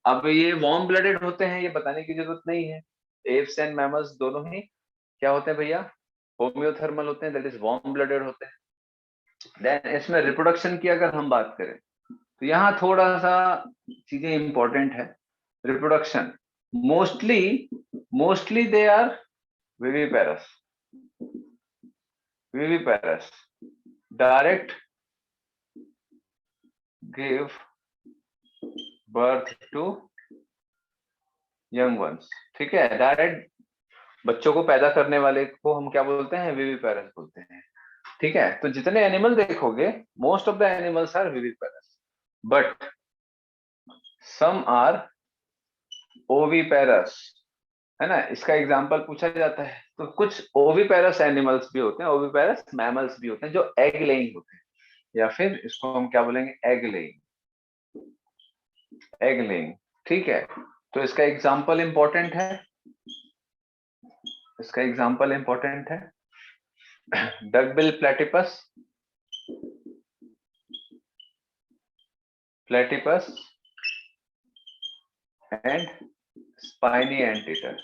अब ये वार्म ब्लडेड होते हैं, ये बताने की जरूरत नहीं है। एप्स एंड मैमल्स दोनों ही क्या होते हैं भैया? होम्योथर्मल होते हैं, दैट इज वार्म ब्लडेड होते हैं। देन इसमें रिप्रोडक्शन की अगर हम बात करें तो यहाँ थोड़ा सा चीजें इंपॉर्टेंट है। Reproduction mostly they are viviparous, viviparous direct give birth to young ones, ठीक है। डायरेक्ट बच्चों को पैदा करने वाले को हम क्या बोलते हैं? विविपेरस बोलते हैं, ठीक है। तो जितने एनिमल देखोगे most of the animals are viviparous, but some are oviparous, है ना। इसका एग्जांपल पूछा जाता है तो कुछ ओविपेरस एनिमल्स भी होते हैं, ओविपेरस मैमल्स भी होते हैं जो एग लेइंग होते हैं, या फिर इसको हम क्या बोलेंगे? एग लेइंग, एग लेइंग, ठीक है। तो इसका एग्जांपल इंपॉर्टेंट है, इसका एग्जांपल इंपॉर्टेंट है duckbill platypus, platypus and spiny anteater,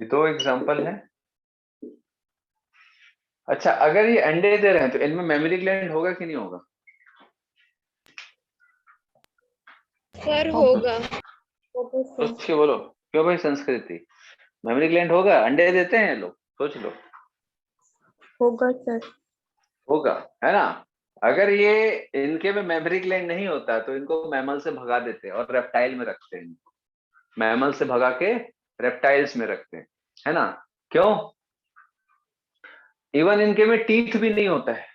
ये 2 एग्जांपल हैं। अच्छा, अगर ये अंडे दे रहे हैं तो इनमें मेमोरी ग्लैंड होगा कि नहीं होगा? सर होगा। सोच के बोलो, क्यों भाई संस्कृति, मेमोरी ग्लैंड होगा? अंडे देते हैं ये लोग, सोच लो। होगा सर। होगा, है ना। अगर ये इनके में मेमोरी ग्लैंड नहीं होता तो इनको मैमल से भगा देते और रेप्टाइल में रखते हैं इनको, मैमल से भगा के रेप्टाइल्स में रखते हैं, है ना। क्यों? इवन इनके में टीथ भी नहीं होता है,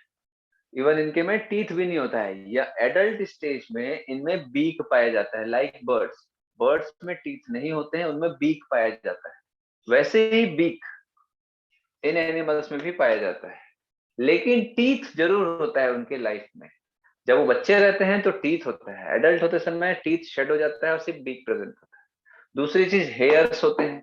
इवन इनके में टीथ भी नहीं होता है, या एडल्ट स्टेज में इनमें बीक पाया जाता है। लाइक बर्ड्स, बर्ड्स में टीथ नहीं होते हैं, उनमें बीक पाया जाता है, वैसे ही बीक इन एनिमल्स में भी पाया जाता है। लेकिन टीथ जरूर होता है उनके लाइफ में, जब वो बच्चे रहते हैं तो टीथ होता है, एडल्ट होते समय टीथ शेड हो जाता है और सिर्फ बीक प्रेजेंट होता है। दूसरी चीज हेयर्स होते हैं,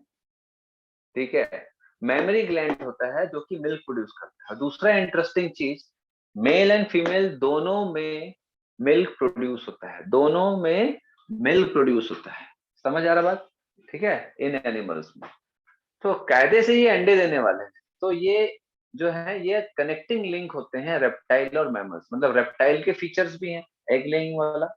ठीक है। मेमोरी ग्लैंड होता है जो कि मिल्क प्रोड्यूस करता है। दूसरा इंटरेस्टिंग चीज, मेल एंड फीमेल दोनों में मिल्क प्रोड्यूस होता है, दोनों में मिल्क प्रोड्यूस होता है। समझ आ रहा बात? ठीक है, इन एनिमल्स में। तो कायदे से ये अंडे देने वाले हैं। तो ये जो है ये कनेक्टिंग लिंक होते हैं रेप्टाइल और मैमल्स। मतलब रेप्टाइल के फीचर्स भी हैं एग लेइंग वाला,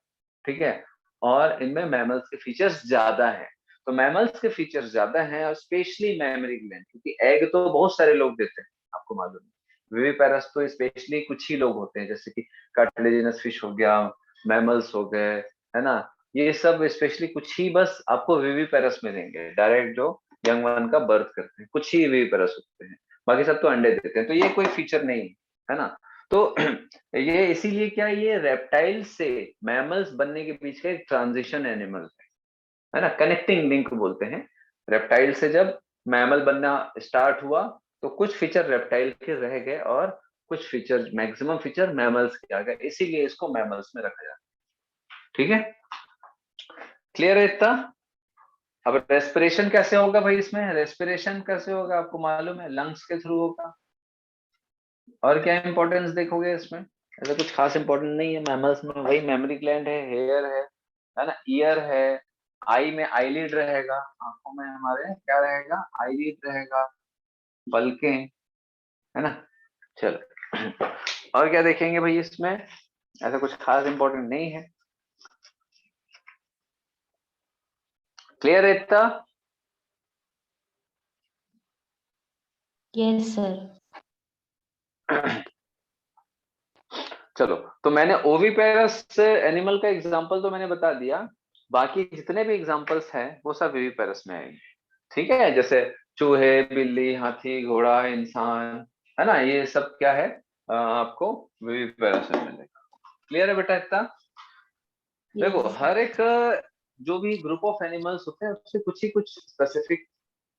ठीक है, और इनमें मैमल्स के फीचर्स ज्यादा हैं। तो मैमल्स के फीचर्स ज्यादा हैं और स्पेशली मैमरी ग्लैंड, क्योंकि एग तो बहुत सारे लोग देते हैं, आपको मालूम है। विविपेरस तो स्पेशली कुछ ही लोग होते हैं, जैसे कि कार्टिलेजिनस फिश हो गया, मैमल्स हो गए, है ना, ये सब स्पेशली कुछ ही बस आपको विविपेरस में देंगे, डायरेक्ट जो यंग वन का बर्थ करते हैं, कुछ ही विविपेरस होते हैं, बाकी सब तो अंडे देते हैं। तो ये कोई फीचर नहीं है ना। तो ये इसीलिए क्या, ये रेप्टाइल से मैमल्स बनने के बीच का एक ट्रांजिशन एनिमल है ना, कनेक्टिंग लिंक बोलते हैं। रेप्टाइल से जब मैमल बनना स्टार्ट हुआ तो कुछ फीचर रेप्टाइल के रह गए और कुछ फीचर, मैक्सिमम फीचर मैमल्स के आ गए, इसीलिए इसको मैमल्स में रखा जाता है। ठीक है, क्लियर है इतना। अब रेस्पिरेशन कैसे होगा भाई, इसमें रेस्पिरेशन कैसे होगा आपको मालूम है, लंग्स के थ्रू होगा। और क्या इंपॉर्टेंस देखोगे इसमें, ऐसा कुछ खास इंपॉर्टेंट नहीं है मैमल्स में, वही मेमोरी ग्लैंड है, हेयर है ना, ईयर है, आई में आईलिड रहेगा, आंखों में हमारे क्या रहेगा, आईलिड रहेगा, पलकें, है ना। चलो और क्या देखेंगे भाई इसमें, ऐसा कुछ खास इंपॉर्टेंट नहीं है। क्लियर है इतना। Yes sir. चलो, तो मैंने ओविपेरस एनिमल का एग्जांपल तो मैंने बता दिया, बाकी जितने भी एग्जांपल्स हैं वो सब विविपेरस में आएंगे। ठीक है, जैसे चूहे, बिल्ली, हाथी, घोड़ा, इंसान, है ना, ये सब क्या है, आपको विविपेरस में मिलेगा। क्लियर है बेटा इतना। देखो हर एक जो भी ग्रुप ऑफ एनिमल्स होते हैं उससे कुछ ही कुछ स्पेसिफिक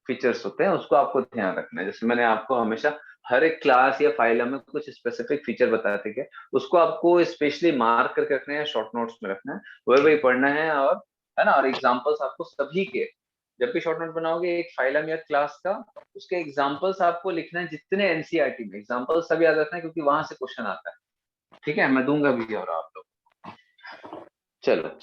फीचर्स होते हैं, उसको आपको ध्यान रखना है। जैसे मैंने आपको हमेशा हर एक क्लास या फाइलम में कुछ स्पेसिफिक फीचर बताते थे, उसको आपको स्पेशली मार्क करके रखना है, शॉर्ट नोट्स में रखना है, वही पढ़ना है, और है ना, और एग्जांपल्स आपको सभी के, जब भी शॉर्ट नोट बनाओगे एक फाइलम या क्लास का, उसके एग्जांपल्स आपको लिखना है, जितने एनसीईआरटी में एग्जांपल्स सभी याद रखना है, क्योंकि वहां से क्वेश्चन आता है। ठीक है, मैं दूंगा भी और आप लोग। चलो